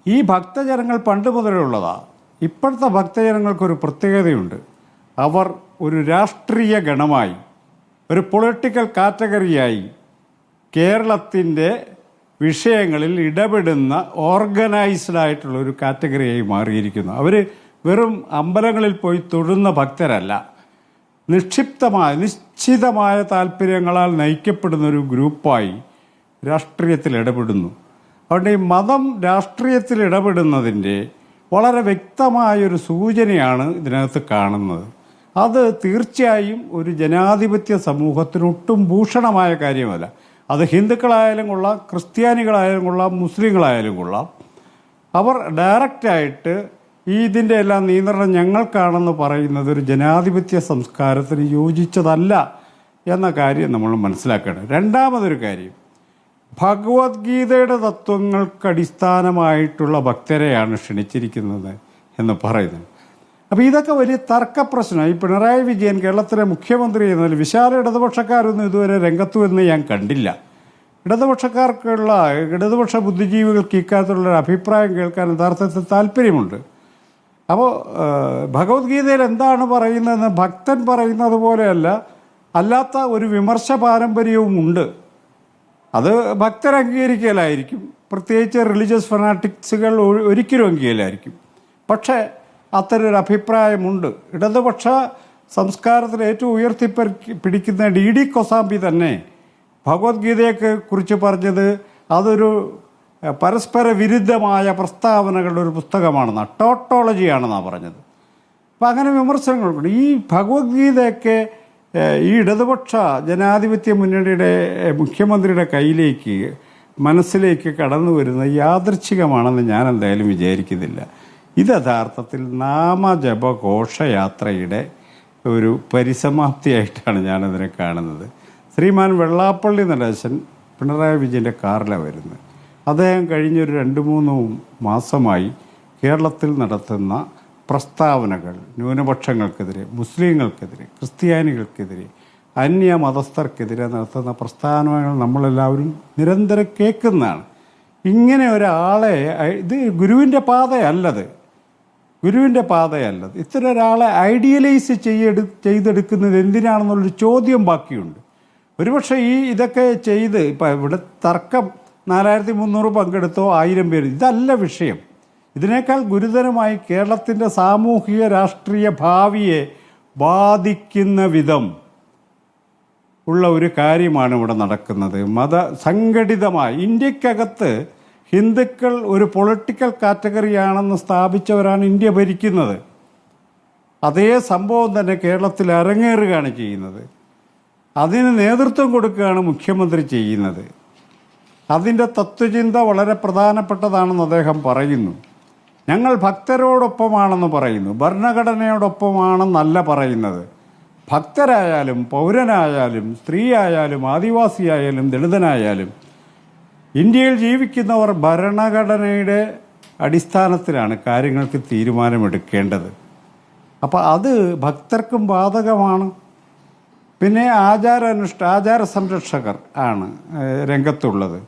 ഈ ഭക്തജനങ്ങൾ പണ്ട് മുതലേ ഉള്ളതാണ്. ഇപ്പോഴത്തെ ഭക്തജനങ്ങൾക്കൊരു പ്രത്യേകതയുണ്ട്. അവർ ഒരു രാഷ്ട്രീയ ഗണമായി, ഒരു പൊളിറ്റിക്കൽ കാറ്റഗറിയായി കേരളത്തിൻ്റെ വിഷയങ്ങളിൽ ഇടപെടുന്ന ഓർഗനൈസ്ഡ് ആയിട്ടുള്ള ഒരു കാറ്റഗറിയായി മാറിയിരിക്കുന്നു. അവർ വെറും അമ്പലങ്ങളിൽ പോയി തൊഴുന്ന ഭക്തരല്ല, നിശ്ചിതമായ താല്പര്യങ്ങളാൽ നയിക്കപ്പെടുന്ന ഒരു ഗ്രൂപ്പായി രാഷ്ട്രീയത്തിൽ ഇടപെടുന്നു. അതുകൊണ്ട് ഈ മതം രാഷ്ട്രീയത്തിൽ ഇടപെടുന്നതിൻ്റെ വളരെ വ്യക്തമായൊരു സൂചനയാണ് ഇതിനകത്ത് കാണുന്നത്. അത് തീർച്ചയായും ഒരു ജനാധിപത്യ സമൂഹത്തിന് ഒട്ടും ഭൂഷണമായ കാര്യമല്ല. അത് ഹിന്ദുക്കളായാലും കൊള്ളാം, ക്രിസ്ത്യാനികളായാലും കൊള്ളാം, മുസ്ലിങ്ങളായാലും കൊള്ളാം. അവർ ഡയറക്റ്റായിട്ട് ഇതിൻ്റെ എല്ലാം നിയന്ത്രണം ഞങ്ങൾക്കാണെന്ന് പറയുന്നത് ഒരു ജനാധിപത്യ സംസ്കാരത്തിന് യോജിച്ചതല്ല എന്ന കാര്യം നമ്മൾ മനസ്സിലാക്കണം. രണ്ടാമതൊരു കാര്യം, ഭഗവത്ഗീതയുടെ തത്വങ്ങൾക്ക് അടിസ്ഥാനമായിട്ടുള്ള ഭക്തരെയാണ് ക്ഷണിച്ചിരിക്കുന്നത് എന്ന് പറയുന്നത്. അപ്പോൾ ഇതൊക്കെ വലിയ തർക്ക പ്രശ്നമാണ്. ഈ പിണറായി വിജയൻ കേരളത്തിലെ മുഖ്യമന്ത്രി എന്നതിൽ വിശാല ഇടതുപക്ഷക്കാരൊന്നും ഇതുവരെ രംഗത്തു വരുന്നത് ഞാൻ കണ്ടില്ല. ഇടതുപക്ഷ ബുദ്ധിജീവികൾക്ക് ഇക്കാര്യത്തിലുള്ളൊരു അഭിപ്രായം കേൾക്കാൻ യഥാർത്ഥത്തിൽ താല്പര്യമുണ്ട്. അപ്പോൾ ഭഗവത്ഗീതയിൽ എന്താണ് പറയുന്നതെന്ന് ഭക്തൻ പറയുന്നത് പോലെയല്ല, അല്ലാത്ത ഒരു വിമർശ പാരമ്പര്യവും ഉണ്ട്. അത് ഭക്തർ അംഗീകരിക്കലായിരിക്കും, പ്രത്യേകിച്ച് റിലീജിയസ് ഫനാറ്റിക്സുകൾ ഒരിക്കലും അംഗീകരിക്കലായിരിക്കും. പക്ഷേ അത്തരൊരു അഭിപ്രായമുണ്ട്. ഇടതുപക്ഷ സംസ്കാരത്തിൽ ഏറ്റവും പിടിക്കുന്ന DD കൊസാംബി തന്നെ ഭഗവത്ഗീതയെ കുറിച്ച് പറഞ്ഞത് അതൊരു പരസ്പര വിരുദ്ധമായ പ്രസ്താവനകളുടെ ഒരു പുസ്തകമാണെന്നാണ്, ടോട്ടോളജിയാണെന്നാണ് പറഞ്ഞത്. അപ്പം അങ്ങനെ വിമർശനങ്ങളുണ്ട്. ഈ ഭഗവത്ഗീതയൊക്കെ ഈ ഇടതുപക്ഷ ജനാധിപത്യ മുന്നണിയുടെ മുഖ്യമന്ത്രിയുടെ മനസ്സിലേക്ക് കടന്നു വരുന്നത് യാദൃച്ഛികമാണെന്ന് ഞാൻ എന്തായാലും വിചാരിക്കുന്നില്ല. ഇത് യഥാർത്ഥത്തിൽ നാമജപ ഘോഷയാത്രയുടെ ഒരു പരിസമാപ്തിയായിട്ടാണ് ഞാനതിനെ കാണുന്നത്. ശ്രീമാൻ വെള്ളാപ്പള്ളി നടേശൻ പിണറായി വിജയൻ്റെ കാറിലാണ് വരുന്നത്. അദ്ദേഹം കഴിഞ്ഞൊരു 2-3 മാസമായി കേരളത്തിൽ നടത്തുന്ന പ്രസ്താവനകൾ ന്യൂനപക്ഷങ്ങൾക്കെതിരെ, മുസ്ലിങ്ങൾക്കെതിരെ, ക്രിസ്ത്യാനികൾക്കെതിരെ, അന്യമതസ്ഥർക്കെതിരെ നടത്തുന്ന പ്രസ്താവനകൾ നമ്മളെല്ലാവരും നിരന്തരം കേൾക്കുന്നതാണ്. ഇങ്ങനെ ഒരാളെ, ഇത് ഗുരുവിൻ്റെ പാതയല്ലത്, ഇത്തരം ഒരാളെ ഐഡിയലൈസ് ചെയ്തെടുക്കുന്നത് എന്തിനാണെന്നുള്ളൊരു ചോദ്യം ബാക്കിയുണ്ട്. ഒരുപക്ഷെ ഇതൊക്കെ ചെയ്ത് ഇപ്പം ഇവിടെ തർക്കം 4300 പങ്കെടുത്തോ 1000 പേര്, ഇതല്ല വിഷയം. ഇതിനേക്കാൾ ഗുരുതരമായി കേരളത്തിൻ്റെ സാമൂഹിക രാഷ്ട്രീയ ഭാവിയെ ബാധിക്കുന്ന വിധം ഉള്ള ഒരു കാര്യമാണ് ഇവിടെ നടക്കുന്നത്. സംഘടിതമായി ഇന്ത്യക്കകത്ത് ഹിന്ദുക്കൾ ഒരു പൊളിറ്റിക്കൽ കാറ്റഗറിയാണെന്ന് സ്ഥാപിച്ചവരാണ് ഇന്ത്യ ഭരിക്കുന്നത്. അതേ സംഭവം തന്നെ കേരളത്തിൽ അരങ്ങേറുകയാണ് ചെയ്യുന്നത്. അതിന് നേതൃത്വം കൊടുക്കുകയാണ് മുഖ്യമന്ത്രി ചെയ്യുന്നത്. അതിൻ്റെ തത്വചിന്ത വളരെ പ്രധാനപ്പെട്ടതാണെന്ന് അദ്ദേഹം പറയുന്നു. ഞങ്ങൾ ഭക്തരോടൊപ്പമാണെന്ന് പറയുന്നു, ഭരണഘടനയോടൊപ്പമാണെന്നല്ല പറയുന്നത്. ഭക്തരായാലും പൗരനായാലും സ്ത്രീയായാലും ആദിവാസിയായാലും ദളിതനായാലും ഇന്ത്യയിൽ ജീവിക്കുന്നവർ ഭരണഘടനയുടെ അടിസ്ഥാനത്തിലാണ് കാര്യങ്ങൾക്ക് തീരുമാനമെടുക്കേണ്ടത്. അപ്പോൾ അത് ഭക്തർക്കും ബാധകമാണ്. പിന്നെ ആചാര സംരക്ഷകർ ആണ് രംഗത്തുള്ളത്.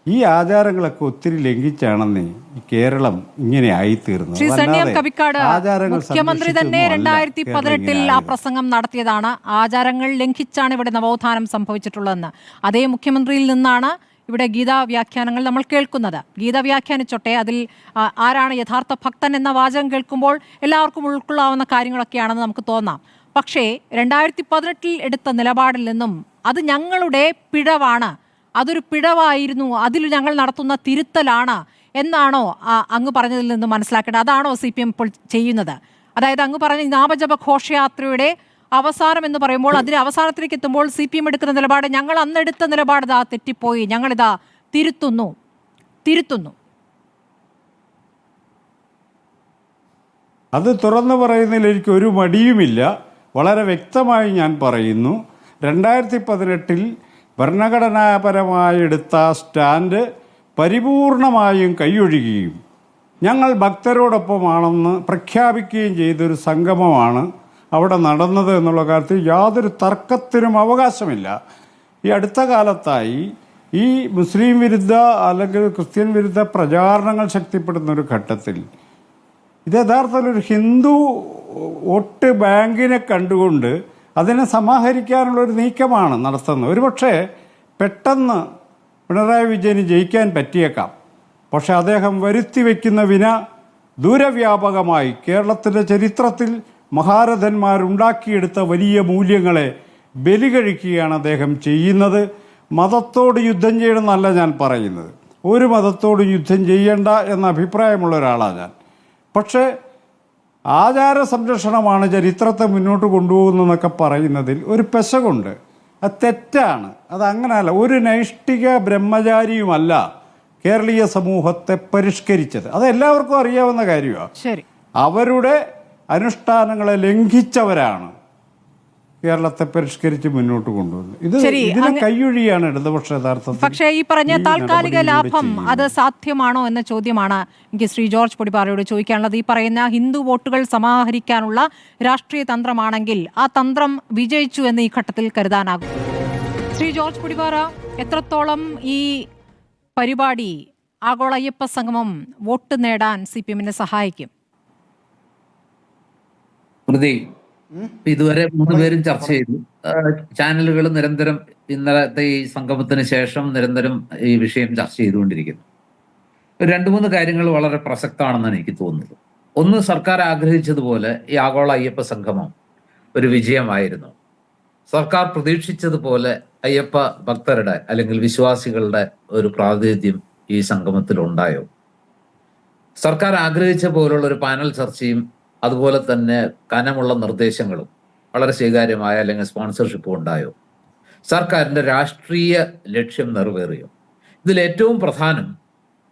ഈ ആചാരങ്ങളൊക്കെ ഒത്തിരി ലംഘിച്ചാണെന്നേ ഈ കേരളം ഇങ്ങനെ ആയിത്തീർന്നത്. മുഖ്യമന്ത്രി തന്നെ 2018 ആ പ്രസംഗം നടത്തിയതാണ്. ആചാരങ്ങൾ ലംഘിച്ചാണ് ഇവിടെ നവോത്ഥാനം സംഭവിച്ചിട്ടുള്ളതെന്ന്. അതേ മുഖ്യമന്ത്രിയിൽ നിന്നാണ് ഇവിടെ ഗീതാ വ്യാഖ്യാനങ്ങൾ നമ്മൾ കേൾക്കുന്നത്. ഗീത വ്യാഖ്യാനിച്ചോട്ടെ, അതിൽ ആരാണ് യഥാർത്ഥ ഭക്തൻ എന്ന വാചകം കേൾക്കുമ്പോൾ എല്ലാവർക്കും ഉൾക്കൊള്ളാവുന്ന കാര്യങ്ങളൊക്കെയാണെന്ന് നമുക്ക് തോന്നാം. പക്ഷേ 2018 എടുത്ത നിലപാടിൽ നിന്നും അത് ഞങ്ങളുടെ പിഴവാണ്, അതൊരു പിഴവായിരുന്നു, അതിൽ ഞങ്ങൾ നടത്തുന്ന തിരുത്തലാണ് എന്നാണോ അങ്ങ് പറഞ്ഞതിൽ നിന്ന് മനസ്സിലാക്കേണ്ടത്? അതാണോ CPM ഇപ്പോൾ ചെയ്യുന്നത്? അതായത് അങ്ങ് പറഞ്ഞ നാമജപ ഘോഷയാത്രയുടെ അവസാനം എന്ന് പറയുമ്പോൾ അതിന് അവസാനത്തിലേക്ക് എത്തുമ്പോൾ CPM എടുക്കുന്ന നിലപാട്, ഞങ്ങൾ അന്നെടുത്ത നിലപാട് ഇതാ തെറ്റിപ്പോയി, ഞങ്ങളിതാ തിരുത്തുന്നു തിരുത്തുന്നു? അത് തുറന്നു പറയുന്നതിൽ എനിക്ക് ഒരു മടിയുമില്ല. വളരെ വ്യക്തമായി ഞാൻ പറയുന്നു, 2018 ഭരണഘടനാപരമായി എടുത്ത സ്റ്റാൻഡ് പരിപൂർണമായും കൈയൊഴിയുകയും ഞങ്ങൾ ഭക്തരോടൊപ്പമാണെന്ന് പ്രഖ്യാപിക്കുകയും ചെയ്തൊരു സംഗമമാണ് അവിടെ നടന്നത് എന്നുള്ള കാര്യത്തിൽ യാതൊരു തർക്കത്തിനും അവകാശമില്ല. ഈ അടുത്ത കാലത്തായി ഈ മുസ്ലിം വിരുദ്ധ അല്ലെങ്കിൽ ക്രിസ്ത്യൻ വിരുദ്ധ പ്രചാരണങ്ങൾ ശക്തിപ്പെടുന്ന ഒരു ഘട്ടത്തിൽ ഇത് യഥാർത്ഥത്തിൽ ഒരു ഹിന്ദു വോട്ട് ബാങ്കിനെ കണ്ടുകൊണ്ട് അതിനെ സമാഹരിക്കാനുള്ളൊരു നീക്കമാണ് നടത്തുന്നത്. ഒരുപക്ഷെ പെട്ടെന്ന് പിണറായി വിജയന് ജയിക്കാൻ പറ്റിയേക്കാം. പക്ഷെ അദ്ദേഹം വരുത്തി വയ്ക്കുന്ന വിന ദൂരവ്യാപകമായി കേരളത്തിൻ്റെ ചരിത്രത്തിൽ മഹാരഥന്മാരുണ്ടാക്കിയെടുത്ത വലിയ മൂല്യങ്ങളെ ബലികഴിക്കുകയാണ് അദ്ദേഹം ചെയ്യുന്നത്. മതത്തോട് യുദ്ധം ചെയ്യണമെന്നല്ല ഞാൻ പറയുന്നത്, ഒരു മതത്തോട് യുദ്ധം ചെയ്യേണ്ട എന്ന അഭിപ്രായമുള്ള ഒരാളാണ് ഞാൻ. പക്ഷേ ആചാര സംരക്ഷണമാണ് ചരിത്രത്തെ മുന്നോട്ട് കൊണ്ടുപോകുന്നതെന്നൊക്കെ പറയുന്നതിൽ ഒരു പെശകുണ്ട്. അത് തെറ്റാണ്. അതങ്ങനെയല്ല. ഒരു നൈഷ്ഠിക ബ്രഹ്മചാരിയുമല്ല കേരളീയ സമൂഹത്തെ പരിഷ്കരിച്ചത്. അത് എല്ലാവർക്കും അറിയാവുന്ന കാര്യമാണ്. ശരി, അവരുടെ അനുഷ്ഠാനങ്ങളെ ലംഘിച്ചവരാണ് കേരളത്തെ പരിഷ്കരിച്ച് മുന്നോട്ട് കൊണ്ടുവന്നത്. ഇതിനെ കൈയൊഴിയാണ് ഇടതുപക്ഷ യഥാർത്ഥത്തിൽ. പക്ഷേ ഈ പറഞ്ഞ താൽക്കാലിക ലാഭം അത് സാധ്യമാണോ എന്ന ചോദ്യമാണ് എനിക്ക് ശ്രീ ജോർജ് പൊടിപ്പാറയോട് ചോദിക്കാനുള്ളത്. ഈ പറയുന്ന ഹിന്ദു വോട്ടുകൾ സമാഹരിക്കാനുള്ള രാഷ്ട്രീയ തന്ത്രമാണെങ്കിൽ ആ തന്ത്രം വിജയിച്ചു എന്ന് ഈ ഘട്ടത്തിൽ കരുതാനാകും. ശ്രീ ജോർജ് പൊടിപ്പാറ, എത്രത്തോളം ഈ പരിപാടി ആഗോള അയ്യപ്പ സംഗമം വോട്ട് നേടാൻ CPM-നെ സഹായിക്കും? ഇതുവരെ 3 പേരും ചർച്ച ചെയ്തു. ചാനലുകൾ നിരന്തരം ഇന്നലത്തെ ഈ സംഗമത്തിന് ശേഷം നിരന്തരം ഈ വിഷയം ചർച്ച ചെയ്തുകൊണ്ടിരിക്കുന്നു. 2-3 കാര്യങ്ങൾ വളരെ പ്രസക്തമാണെന്നാണ് എനിക്ക് തോന്നുന്നത്. ഒന്ന്, സർക്കാർ ആഗ്രഹിച്ചതുപോലെ ഈ ആഗോള അയ്യപ്പ സംഗമം ഒരു വിജയമായിരുന്നു. സർക്കാർ പ്രതീക്ഷിച്ചതുപോലെ അയ്യപ്പ ഭക്തരുടെ അല്ലെങ്കിൽ വിശ്വാസികളുടെ ഒരു പ്രാതിനിധ്യം ഈ സംഗമത്തിൽ ഉണ്ടായോ? സർക്കാർ ആഗ്രഹിച്ച പോലുള്ള ഒരു പാനൽ ചർച്ചയും അതുപോലെ തന്നെ കനമുള്ള നിർദ്ദേശങ്ങളും വളരെ സ്വീകാര്യമായ അല്ലെങ്കിൽ സ്പോൺസർഷിപ്പും ഉണ്ടായോ? സർക്കാരിൻ്റെ രാഷ്ട്രീയ ലക്ഷ്യം നിറവേറിയോ? ഇതിൽ ഏറ്റവും പ്രധാനം,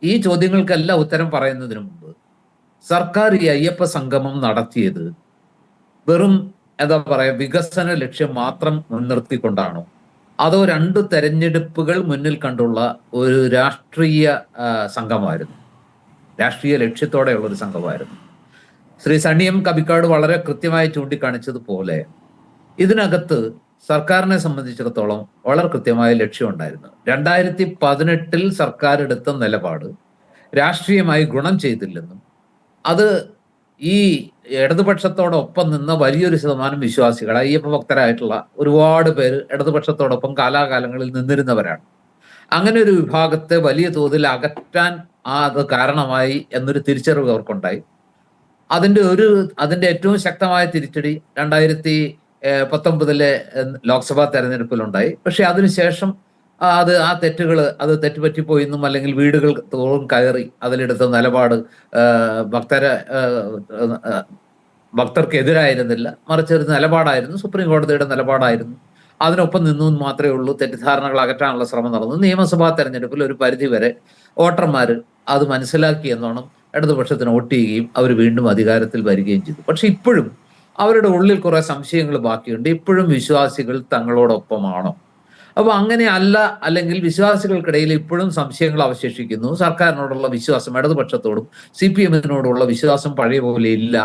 ഈ ചോദ്യങ്ങൾക്കെല്ലാം ഉത്തരം പറയുന്നതിന് മുമ്പ് സർക്കാർ ഈ അയ്യപ്പ സംഗമം നടത്തിയത് വെറും എന്താ പറയുക വികസന ലക്ഷ്യം മാത്രം മുൻനിർത്തിക്കൊണ്ടാണോ, അതോ 2 തെരഞ്ഞെടുപ്പുകൾ മുന്നിൽ കണ്ടുള്ള ഒരു രാഷ്ട്രീയ സംഘമായിരുന്നു, രാഷ്ട്രീയ ലക്ഷ്യത്തോടെയുള്ള ഒരു സംഘമായിരുന്നു? ശ്രീ സണ്ണിയം കബിക്കാട് വളരെ കൃത്യമായി ചൂണ്ടിക്കാണിച്ചതുപോലെ ഇതിനകത്ത് സർക്കാരിനെ സംബന്ധിച്ചിടത്തോളം വളരെ കൃത്യമായ ലക്ഷ്യമുണ്ടായിരുന്നു. 2018 സർക്കാർ എടുത്ത നിലപാട് രാഷ്ട്രീയമായി ഗുണം ചെയ്തില്ലെന്നും അത് ഈ ഇടതുപക്ഷത്തോടൊപ്പം നിന്ന വലിയൊരു ശതമാനം വിശ്വാസികൾ, അയ്യപ്പ ഭക്തരായിട്ടുള്ള ഒരുപാട് പേര് ഇടതുപക്ഷത്തോടൊപ്പം കാലാകാലങ്ങളിൽ നിന്നിരുന്നവരാണ്. അങ്ങനെ ഒരു വിഭാഗത്തെ വലിയ തോതിൽ അകറ്റാൻ അത് കാരണമായി എന്നൊരു തിരിച്ചറിവ് അവർക്കുണ്ടായി. അതിന്റെ ഏറ്റവും ശക്തമായ തിരിച്ചടി 2019 ലോക്സഭാ തെരഞ്ഞെടുപ്പിലുണ്ടായി. പക്ഷെ അതിനുശേഷം ആ തെറ്റുകൾ തെറ്റുപറ്റിപ്പോയിന്നും അല്ലെങ്കിൽ വീടുകൾ തോറും കയറി അതിലെടുത്ത നിലപാട് ഭക്തർക്കെതിരായിരുന്നില്ല, മറിച്ച് ഒരു നിലപാടായിരുന്നു, സുപ്രീം കോടതിയുടെ നിലപാടായിരുന്നു. അതിനൊപ്പം നിന്നു മാത്രമേ ഉള്ളൂ. തെറ്റിദ്ധാരണകൾ അകറ്റാനുള്ള ശ്രമം നടന്നു. നിയമസഭാ തെരഞ്ഞെടുപ്പിൽ ഒരു പരിധിവരെ വോട്ടർമാർ അത് മനസ്സിലാക്കി എന്നോണം ഇടതുപക്ഷത്തിന് വോട്ട് ചെയ്യുകയും അവർ വീണ്ടും അധികാരത്തിൽ വരികയും ചെയ്തു. പക്ഷെ ഇപ്പോഴും അവരുടെ ഉള്ളിൽ കുറെ സംശയങ്ങൾ ബാക്കിയുണ്ട്. ഇപ്പോഴും വിശ്വാസികൾ തങ്ങളോടൊപ്പമാണോ? അപ്പൊ അങ്ങനെ അല്ല, അല്ലെങ്കിൽ വിശ്വാസികൾക്കിടയിൽ ഇപ്പോഴും സംശയങ്ങൾ അവശേഷിക്കുന്നു. സർക്കാരിനോടുള്ള വിശ്വാസം, ഇടതുപക്ഷത്തോടും CPM-നോടുള്ള വിശ്വാസം പഴയ പോലെ ഇല്ല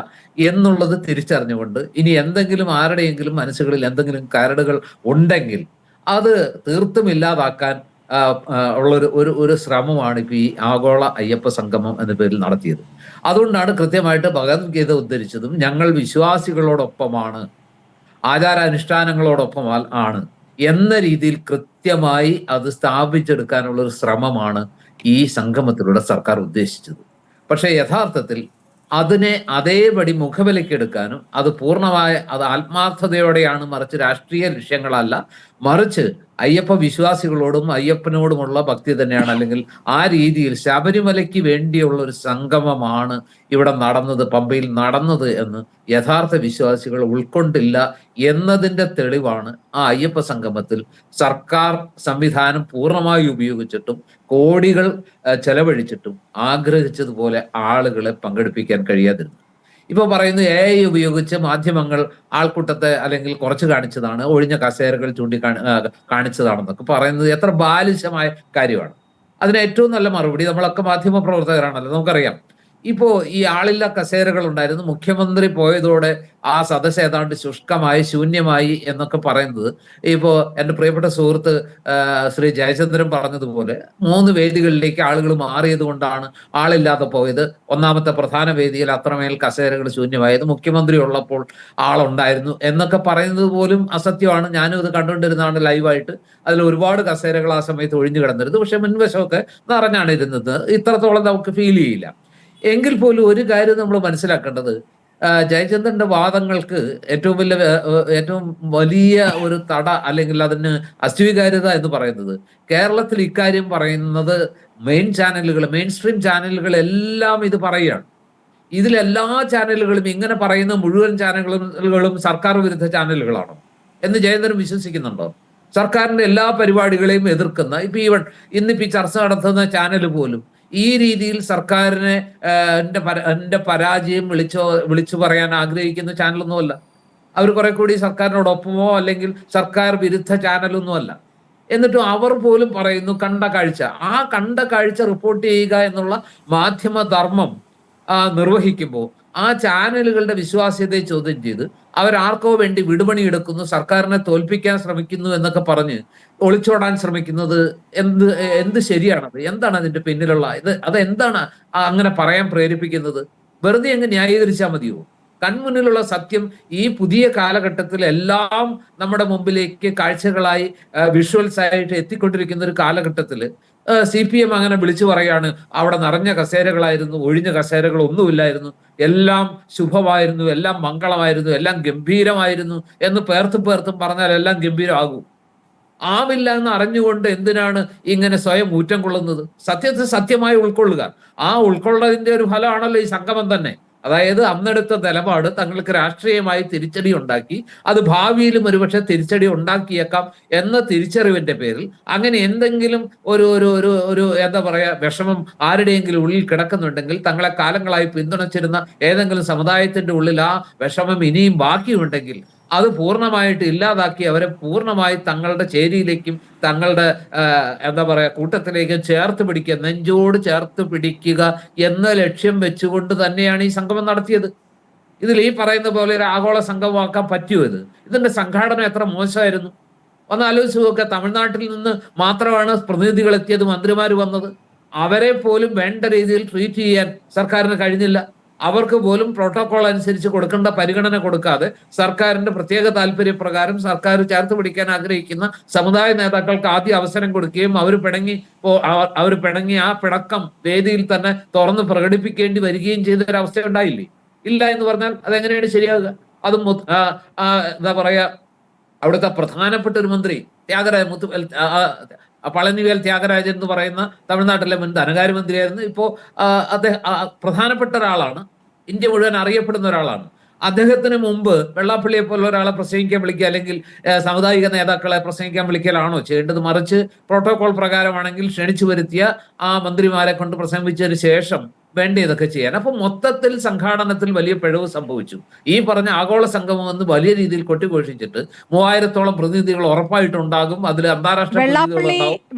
എന്നുള്ളത് തിരിച്ചറിഞ്ഞുകൊണ്ട് ഇനി എന്തെങ്കിലും ആരുടെയെങ്കിലും മനസ്സുകളിൽ എന്തെങ്കിലും കരടുകൾ ഉണ്ടെങ്കിൽ അത് തീർത്തും ഇല്ലാതാക്കാൻ ഒരു ശ്രമമാണ് ഇപ്പൊ ഈ ആഗോള അയ്യപ്പ സംഗമം എന്ന പേരിൽ നടത്തിയത്. അതുകൊണ്ടാണ് കൃത്യമായിട്ട് ഭഗവത്ഗീത ഉദ്ധരിച്ചതും ഞങ്ങൾ വിശ്വാസികളോടൊപ്പമാണ്, ആചാരാനുഷ്ഠാനങ്ങളോടൊപ്പം ആണ് എന്ന രീതിയിൽ കൃത്യമായി അത് സ്ഥാപിച്ചെടുക്കാനുള്ള ഒരു ശ്രമമാണ് ഈ സംഗമത്തിലൂടെ സർക്കാർ ഉദ്ദേശിച്ചത്. പക്ഷെ യഥാർത്ഥത്തിൽ അതിനെ അതേപടി മുഖവിലക്കെടുക്കാനും അത് പൂർണ്ണമായ അത് ആത്മാർത്ഥതയോടെയാണ്, മറിച്ച് രാഷ്ട്രീയ ലക്ഷ്യങ്ങളല്ല, മറിച്ച് അയ്യപ്പ വിശ്വാസികളോടും അയ്യപ്പനോടുമുള്ള ഭക്തി തന്നെയാണ്, അല്ലെങ്കിൽ ആ രീതിയിൽ ശബരിമലയ്ക്ക് വേണ്ടിയുള്ള ഒരു സംഗമമാണ് ഇവിടെ നടന്നത്, പമ്പയിൽ നടന്നത് എന്ന് യഥാർത്ഥ വിശ്വാസികൾ ഉൾക്കൊണ്ടില്ല എന്നതിന്റെ തെളിവാണ് ആ അയ്യപ്പ സംഗമത്തിൽ സർക്കാർ സംവിധാനം പൂർണ്ണമായി ഉപയോഗിച്ചിട്ടും കോടികൾ ചെലവഴിച്ചിട്ടും ആഗ്രഹിച്ചതുപോലെ ആളുകളെ പങ്കെടുപ്പിക്കാൻ കഴിയാതിരുന്നു. ഇപ്പൊ പറയുന്നു AI ഉപയോഗിച്ച് മാധ്യമങ്ങൾ ആൾക്കൂട്ടത്തെ അല്ലെങ്കിൽ കുറച്ച് കാണിച്ചതാണ്, ഒഴിഞ്ഞ കസേരകൾ കാണിച്ചതാണെന്നൊക്കെ പറയുന്നത് എത്ര ബാലിശമായ കാര്യമാണ്. അതിന് ഏറ്റവും നല്ല മറുപടി, നമ്മളൊക്കെ മാധ്യമ പ്രവർത്തകരാണല്ലോ, നമുക്കറിയാം. ഇപ്പോ ഈ ആളില്ലാ കസേരകൾ ഉണ്ടായിരുന്നു, മുഖ്യമന്ത്രി പോയതോടെ ആ സദസ്സ് ഏതാണ്ട് ശുഷ്കമായി ശൂന്യമായി എന്നൊക്കെ പറയുന്നത്, ഇപ്പോ എന്റെ പ്രിയപ്പെട്ട സുഹൃത്ത് ശ്രീ ജയചന്ദ്രൻ പറഞ്ഞതുപോലെ 3 വേദികളിലേക്ക് ആളുകൾ മാറിയത് കൊണ്ടാണ് ആളില്ലാതെ പോയത്. ഒന്നാമത്തെ പ്രധാന വേദിയിൽ അത്രമേൽ കസേരകൾ ശൂന്യമായത്, മുഖ്യമന്ത്രി ഉള്ളപ്പോൾ ആളുണ്ടായിരുന്നു എന്നൊക്കെ പറയുന്നത് പോലും അസത്യമാണ്. ഞാനും ഇത് കണ്ടുകൊണ്ടിരുന്നതാണ് ലൈവായിട്ട്. അതിൽ ഒരുപാട് കസേരകൾ ആ സമയത്ത് ഒഴിഞ്ഞു കിടന്നിരുന്നു. പക്ഷെ മുൻവശമൊക്കെ നിറഞ്ഞാണ് ഇരുന്നത്. ഇത്രത്തോളം നമുക്ക് ഫീൽ ചെയ്യില്ല. എങ്കിൽ പോലും ഒരു കാര്യം നമ്മൾ മനസ്സിലാക്കേണ്ടത്, ജയചന്ദ്രന്റെ വാദങ്ങൾക്ക് ഏറ്റവും വലിയ ഒരു തട അല്ലെങ്കിൽ അതിന് അസ്വീകാര്യത എന്ന് പറയുന്നത്, കേരളത്തിൽ ഇക്കാര്യം പറയുന്നത് മെയിൻ സ്ട്രീം ചാനലുകൾ എല്ലാം ഇത് പറയുകയാണ്. ഇതിലെല്ലാ ചാനലുകളും ഇങ്ങനെ പറയുന്ന മുഴുവൻ ചാനലുകളും സർക്കാർ വിരുദ്ധ ചാനലുകളാണോ എന്ന് ജയചന്ദ്രൻ വിശ്വസിക്കുന്നുണ്ടോ? സർക്കാരിന്റെ എല്ലാ പരിപാടികളെയും എതിർക്കുന്ന, ഇന്നിപ്പോ ഈ ചർച്ച നടത്തുന്ന ചാനൽ പോലും ഈ രീതിയിൽ സർക്കാരിനെ എന്റെ പരാജയം വിളിച്ചു പറയാൻ ആഗ്രഹിക്കുന്ന ചാനലൊന്നുമല്ല. അവർ കുറെ കൂടി സർക്കാരിനോടൊപ്പമോ അല്ലെങ്കിൽ സർക്കാർ വിരുദ്ധ ചാനലൊന്നുമല്ല. എന്നിട്ടും അവർ പോലും പറയുന്നു കണ്ട കാഴ്ച. ആ കണ്ട കാഴ്ച റിപ്പോർട്ട് ചെയ്യുക എന്നുള്ള മാധ്യമ ധർമ്മം നിർവഹിക്കുമ്പോൾ ആ ചാനലുകളുടെ വിശ്വാസ്യതയെ ചോദ്യം ചെയ്ത് അവരാർക്കോ വേണ്ടി വിടുപണി എടുക്കുന്നു, സർക്കാരിനെ തോൽപ്പിക്കാൻ ശ്രമിക്കുന്നു എന്നൊക്കെ പറഞ്ഞ് ഒളിച്ചോടാൻ ശ്രമിക്കുന്നത് എന്ത് ശരിയാണത്? എന്താണ് അതിന്റെ പിന്നിലുള്ള അതെന്താണ് അങ്ങനെ പറയാൻ പ്രേരിപ്പിക്കുന്നത്? വെറുതെ അങ്ങ് ന്യായീകരിച്ചാൽ മതിയോ? കൺമുന്നിലുള്ള സത്യം ഈ പുതിയ കാലഘട്ടത്തിൽ എല്ലാം നമ്മുടെ മുമ്പിലേക്ക് കാഴ്ചകളായി വിഷ്വൽസ് ആയിട്ട് എത്തിക്കൊണ്ടിരിക്കുന്ന ഒരു കാലഘട്ടത്തിൽ CPM അങ്ങനെ വിളിച്ചു പറയാണ്, അവിടെ നിറഞ്ഞ കസേരകളായിരുന്നു, ഒഴിഞ്ഞ കസേരകൾ ഒന്നുമില്ലായിരുന്നു, എല്ലാം ശുഭമായിരുന്നു, എല്ലാം മംഗളമായിരുന്നു, എല്ലാം ഗംഭീരമായിരുന്നു എന്ന് പേർത്തും പറഞ്ഞാൽ എല്ലാം ഗംഭീരമാകും. ആവില്ല എന്ന് അറിഞ്ഞുകൊണ്ട് എന്തിനാണ് ഇങ്ങനെ സ്വയം ഊറ്റം കൊള്ളുന്നത്? സത്യത്തെ സത്യമായി ഉൾക്കൊള്ളുക. ആ ഉൾക്കൊള്ളതിന്റെ ഒരു ഫലമാണല്ലോ ഈ സംഗമം തന്നെ. അതായത് അന്നെടുത്ത നിലപാട് തങ്ങൾക്ക് രാഷ്ട്രീയമായി തിരിച്ചടി ഉണ്ടാക്കി, അത് ഭാവിയിലും ഒരുപക്ഷെ തിരിച്ചടി ഉണ്ടാക്കിയേക്കാം എന്ന തിരിച്ചറിവിന്റെ പേരിൽ അങ്ങനെ എന്തെങ്കിലും ഒരു എന്താ പറയാ വിഷമം ആരുടെയെങ്കിലും ഉള്ളിൽ കിടക്കുന്നുണ്ടെങ്കിൽ, തങ്ങളെ കാലങ്ങളായി പിന്തുണച്ചിരുന്ന ഏതെങ്കിലും സമുദായത്തിന്റെ ഉള്ളിൽ ആ വിഷമം ഇനിയും ബാക്കിയുണ്ടെങ്കിൽ അത് പൂർണ്ണമായിട്ട് ഇല്ലാതാക്കി അവരെ പൂർണ്ണമായി തങ്ങളുടെ ചേരിയിലേക്കും തങ്ങളുടെ എന്താ പറയാ കൂട്ടത്തിലേക്കും ചേർത്ത് പിടിക്കുക, നെഞ്ചോട് ചേർത്ത് പിടിക്കുക എന്ന ലക്ഷ്യം വെച്ചുകൊണ്ട് തന്നെയാണ് ഈ സംഗമം നടത്തിയത്. ഇതിൽ ഈ പറയുന്ന പോലെ ഒരു ആഗോള സംഗമമാക്കാൻ പറ്റുമോ? ഇതിന്റെ സംഘാടനം എത്ര മോശമായിരുന്നു ഒന്ന് ആലോചിച്ച് നോക്കുക. തമിഴ്നാട്ടിൽ നിന്ന് മാത്രമാണ് പ്രതിനിധികൾ എത്തിയത്, മന്ത്രിമാർ വന്നത്. അവരെ പോലും വേണ്ട രീതിയിൽ ട്രീറ്റ് ചെയ്യാൻ സർക്കാരിന് കഴിഞ്ഞില്ല. അവർക്ക് പോലും പ്രോട്ടോകോൾ അനുസരിച്ച് കൊടുക്കേണ്ട പരിഗണന കൊടുക്കാതെ സർക്കാരിന്റെ പ്രത്യേക താല്പര്യപ്രകാരം സർക്കാർ ചേർത്ത് പിടിക്കാൻ ആഗ്രഹിക്കുന്ന സമുദായ നേതാക്കൾക്ക് ആദ്യം അവസരം കൊടുക്കുകയും അവർ പിണങ്ങി ആ പിണക്കം വേദിയിൽ തന്നെ തുറന്ന് പ്രകടിപ്പിക്കേണ്ടി വരികയും ചെയ്ത ഒരു അവസ്ഥ ഉണ്ടായില്ലേ? ഇല്ല എന്ന് പറഞ്ഞാൽ അതെങ്ങനെയാണ് ശരിയാകുക? അതും എന്താ പറയാ, അവിടുത്തെ പ്രധാനപ്പെട്ട ഒരു മന്ത്രി പളനിവേൽ ത്യാഗരാജൻ എന്ന് പറയുന്ന തമിഴ്നാട്ടിലെ മുൻ ധനകാര്യമന്ത്രിയായിരുന്നു. ഇപ്പോ അദ്ദേഹം പ്രധാനപ്പെട്ട ഒരാളാണ്, ഇന്ത്യ മുഴുവൻ അറിയപ്പെടുന്ന ഒരാളാണ്. അദ്ദേഹത്തിന് മുമ്പ് വെള്ളാപ്പള്ളിയെ പോലെ ഒരാളെ പ്രസംഗിക്കാൻ വിളിക്കുക അല്ലെങ്കിൽ സാമുദായിക നേതാക്കളെ പ്രസംഗിക്കാൻ വിളിക്കലാണോ ചെയ്യേണ്ടത്? മറിച്ച് പ്രോട്ടോകോൾ പ്രകാരമാണെങ്കിൽ ക്ഷണിച്ചു വരുത്തിയ ആ മന്ത്രിമാരെ കൊണ്ട് പ്രസംഗിച്ചതിന് ശേഷം വേണ്ട ഇതൊക്കെ ചെയ്യാൻ. അപ്പൊ മൊത്തത്തിൽ സംഘാടനത്തിൽ വലിയ പിഴവ് സംഭവിച്ചു. ഈ പറഞ്ഞ ആഗോള സംഗമം എന്ന് വലിയ രീതിയിൽ കൊട്ടിഘോഷിച്ചിട്ട് 3000-ഓളം പ്രതിനിധികൾ ഉറപ്പായിട്ടുണ്ടാകും, അതിൽ അന്താരാഷ്ട്ര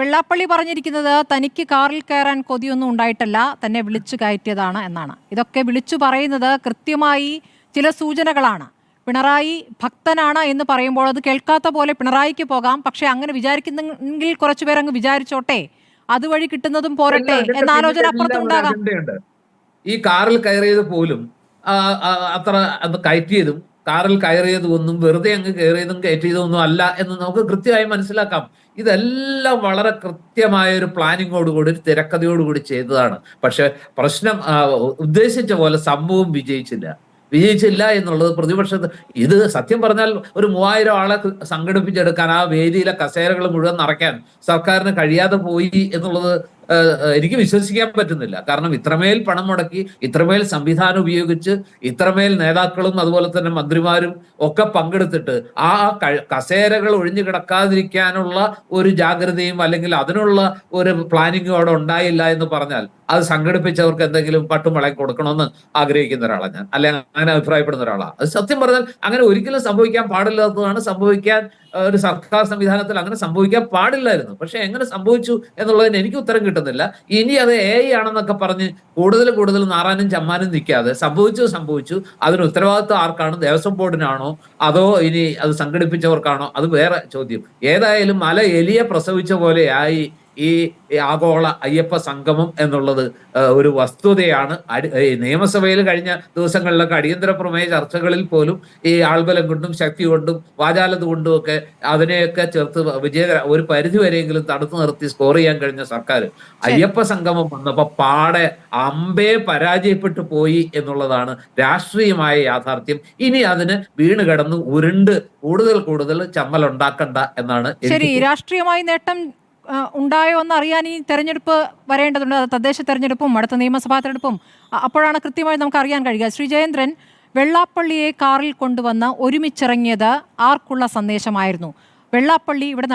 വെള്ളാപ്പള്ളി പറഞ്ഞിരിക്കുന്നത് തനിക്ക് കാറിൽ കയറാൻ കൊതിയൊന്നും ഉണ്ടായിട്ടല്ല, തന്നെ വിളിച്ചു കയറ്റിയതാണ് എന്നാണ്. ഇതൊക്കെ വിളിച്ചു പറയുന്നത് കൃത്യമായി ചില സൂചനകളാണ്. പിണറായി ഭക്തനാണ് എന്ന് പറയുമ്പോൾ അത് കേൾക്കാത്ത പോലെ പിണറായിക്ക് പോകാം, പക്ഷെ അങ്ങനെ വിചാരിക്കുന്നെങ്കിൽ കുറച്ചുപേർ അങ്ങ് വിചാരിച്ചോട്ടെ, അതുവഴി കിട്ടുന്നതും പോരട്ടെ എന്ന ആലോചന അപ്പുറത്തുണ്ടാകാം. ഈ കാറിൽ കയറിയത് പോലും അത്ര കയറ്റിയതും കാറിൽ കയറിയതും ഒന്നും വെറുതെ അങ്ങ് കയറിയതും കയറ്റിയതും ഒന്നും അല്ല എന്ന് നമുക്ക് കൃത്യമായി മനസ്സിലാക്കാം. ഇതെല്ലാം വളരെ കൃത്യമായ ഒരു പ്ലാനിങ്ങോടുകൂടി ഒരു തിരക്കഥയോടുകൂടി ചെയ്തതാണ്. പക്ഷെ പ്രശ്നം ഉദ്ദേശിച്ച പോലെ സംഭവം വിജയിച്ചില്ല. വിജയിച്ചില്ല എന്നുള്ളത് പ്രതിപക്ഷത്ത് ഇത് സത്യം പറഞ്ഞാൽ ഒരു 3000 ആളെ സംഘടിപ്പിച്ചെടുക്കാൻ ആ വേദിയിലെ കസേരകൾ മുഴുവൻ നിറയ്ക്കാൻ സർക്കാരിന് കഴിയാതെ പോയി എന്നുള്ളത് എനിക്ക് വിശ്വസിക്കാൻ പറ്റുന്നില്ല. കാരണം ഇത്രമേൽ പണം മുടക്കി, ഇത്രമേൽ സംവിധാനം ഉപയോഗിച്ച്, ഇത്രമേൽ നേതാക്കളും അതുപോലെ തന്നെ മന്ത്രിമാരും ഒക്കെ പങ്കെടുത്തിട്ട് ആ കസേരകൾ ഒഴിഞ്ഞു കിടക്കാതിരിക്കാനുള്ള ഒരു ജാഗ്രതയും അല്ലെങ്കിൽ അതിനുള്ള ഒരു പ്ലാനിങ്ങും അവിടെ ഉണ്ടായില്ല എന്ന് പറഞ്ഞാൽ അത് സംഘടിപ്പിച്ചവർക്ക് എന്തെങ്കിലും പട്ടുമളയും കൊടുക്കണമെന്ന് ആഗ്രഹിക്കുന്ന ഒരാളാണ് ഞാൻ, അല്ലെങ്കിൽ അങ്ങനെ അഭിപ്രായപ്പെടുന്ന ഒരാളാണ്. അത് സത്യം പറഞ്ഞാൽ അങ്ങനെ ഒരിക്കലും സംഭവിക്കാൻ പാടില്ലാത്തതാണ്. സംഭവിക്കാൻ ഒരു സർക്കാർ സംവിധാനത്തിൽ അങ്ങനെ സംഭവിക്കാൻ പാടില്ലായിരുന്നു. പക്ഷെ എങ്ങനെ സംഭവിച്ചു എന്നുള്ളതിന് എനിക്ക് ഉത്തരം കിട്ടുന്നില്ല. ഇനി അത് AI ആണെന്നൊക്കെ പറഞ്ഞ് കൂടുതൽ നാറാനും ചമ്മാനും നിൽക്കാതെ സംഭവിച്ചു അതിന് ഉത്തരവാദിത്വം ആർക്കാണ്? ദേവസ്വം ബോർഡിനാണോ അതോ ഇനി അത് സംഘടിപ്പിച്ചവർക്കാണോ? അത് വേറെ ചോദ്യം. ഏതായാലും മല എലിയെ പ്രസവിച്ച പോലെയായി ഈ ആഗോള അയ്യപ്പ സംഗമം എന്നുള്ളത് ഒരു വസ്തുതയാണ്. നിയമസഭയിൽ കഴിഞ്ഞ ദിവസങ്ങളിലൊക്കെ അടിയന്തര പ്രമേയ ചർച്ചകളിൽ പോലും ഈ ആൾബലം കൊണ്ടും ശക്തി കൊണ്ടും വാചാലത കൊണ്ടും ഒക്കെ അതിനെയൊക്കെ ചേർത്ത് ഒരു പരിധി വരെയെങ്കിലും തടുത്തു നിർത്തി സ്കോർ ചെയ്യാൻ കഴിഞ്ഞ സർക്കാർ അയ്യപ്പ സംഗമം വന്നപ്പോ പാടെ അമ്പേ പരാജയപ്പെട്ടു പോയി എന്നുള്ളതാണ് രാഷ്ട്രീയമായ യാഥാർത്ഥ്യം. ഇനി അതിന് വീണ് കിടന്ന് ഉരുണ്ട് കൂടുതൽ ചമ്മലുണ്ടാക്കണ്ട എന്നാണ്. ശരി, രാഷ്ട്രീയമായി നേട്ടം ഉണ്ടായോ എന്ന് അറിയാൻ ഈ തെരഞ്ഞെടുപ്പ് വരേണ്ടതുണ്ട്. തദ്ദേശ തെരഞ്ഞെടുപ്പും അടുത്ത നിയമസഭാ തെരഞ്ഞെടുപ്പും അപ്പോഴാണ് കൃത്യമായി നമുക്ക് അറിയാൻ കഴിയുക. ശ്രീ ജയേന്ദ്രൻ, വെള്ളാപ്പള്ളിയെ കാറിൽ കൊണ്ടുവന്ന് ഒരുമിച്ചിറങ്ങിയത് ആർക്കുള്ള സന്ദേശമായിരുന്നു? വെള്ളാപ്പള്ളി ഇവിടെ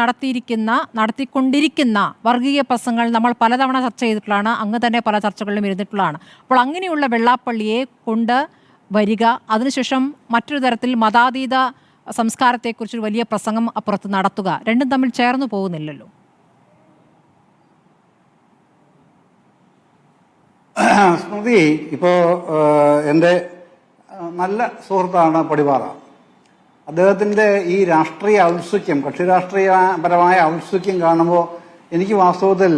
നടത്തിക്കൊണ്ടിരിക്കുന്ന വർഗീയ പ്രസംഗങ്ങൾ നമ്മൾ പലതവണ ചർച്ച ചെയ്തിട്ടുള്ളതാണ്, അങ്ങ് തന്നെ പല ചർച്ചകളിലും ഇരുന്നിട്ടുള്ളതാണ്. അപ്പോൾ അങ്ങനെയുള്ള വെള്ളാപ്പള്ളിയെ കൊണ്ട് വരിക, അതിനുശേഷം മറ്റൊരു തരത്തിൽ മതാതീത സംസ്കാരത്തെക്കുറിച്ചൊരു വലിയ പ്രസംഗം അപ്പുറത്ത് നടത്തുക, രണ്ടും തമ്മിൽ ചേർന്നു പോകുന്നില്ലല്ലോ. സ്മൃതി, ഇപ്പോൾ എൻ്റെ നല്ല സുഹൃത്താണ് പടിവാറ. അദ്ദേഹത്തിൻ്റെ ഈ രാഷ്ട്രീയ ഔത്സുക്യം, കക്ഷി രാഷ്ട്രീയപരമായ ഔത്സുക്യം കാണുമ്പോൾ എനിക്ക് വാസ്തവത്തിൽ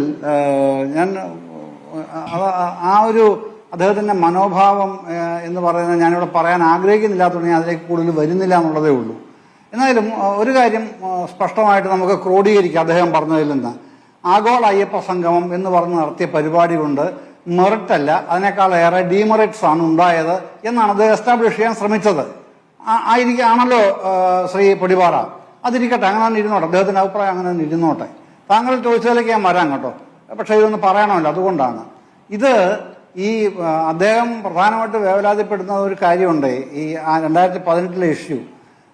ആ ഒരു അദ്ദേഹത്തിൻ്റെ മനോഭാവം എന്ന് പറയുന്നത് ഞാനിവിടെ പറയാൻ ആഗ്രഹിക്കുന്നില്ലാത്തതുകൊണ്ട് ഞാൻ അതിലേക്ക് കൂടുതൽ വരുന്നില്ല എന്നുള്ളതേ ഉള്ളൂ. എന്നാലും ഒരു കാര്യം സ്പഷ്ടമായിട്ട് നമുക്ക് ക്രോഡീകരിക്കാം. അദ്ദേഹം പറഞ്ഞതിൽ നിന്ന് ആഗോള അയ്യപ്പ സംഗമം എന്ന് പറഞ്ഞ് നടത്തിയ പരിപാടി കൊണ്ട് മെറിറ്റ് അല്ല, അതിനേക്കാളേറെ ഡീമെറിറ്റ്സ് ആണ് ഉണ്ടായത് എന്നാണ് അത് എസ്റ്റാബ്ലിഷ് ചെയ്യാൻ ശ്രമിച്ചത്. ആണല്ലോ ശ്രീ പൊടിപാറ. അതിരിക്കട്ടെ, അങ്ങനെ തന്നെ ഇരുന്നോട്ടെ, അദ്ദേഹത്തിന്റെ അഭിപ്രായം അങ്ങനെ തന്നെ ഇരുന്നോട്ടെ. താങ്കൾ ചോദിച്ചതിലേക്ക് ഞാൻ വരാം കേട്ടോ, പക്ഷെ ഇതൊന്ന് പറയണമല്ലോ, അതുകൊണ്ടാണ്. ഇത് ഈ അദ്ദേഹം പ്രധാനമായിട്ട് വേവലാതിപ്പെടുന്ന ഒരു കാര്യമുണ്ട്, ഈ 2018 ഇഷ്യൂ.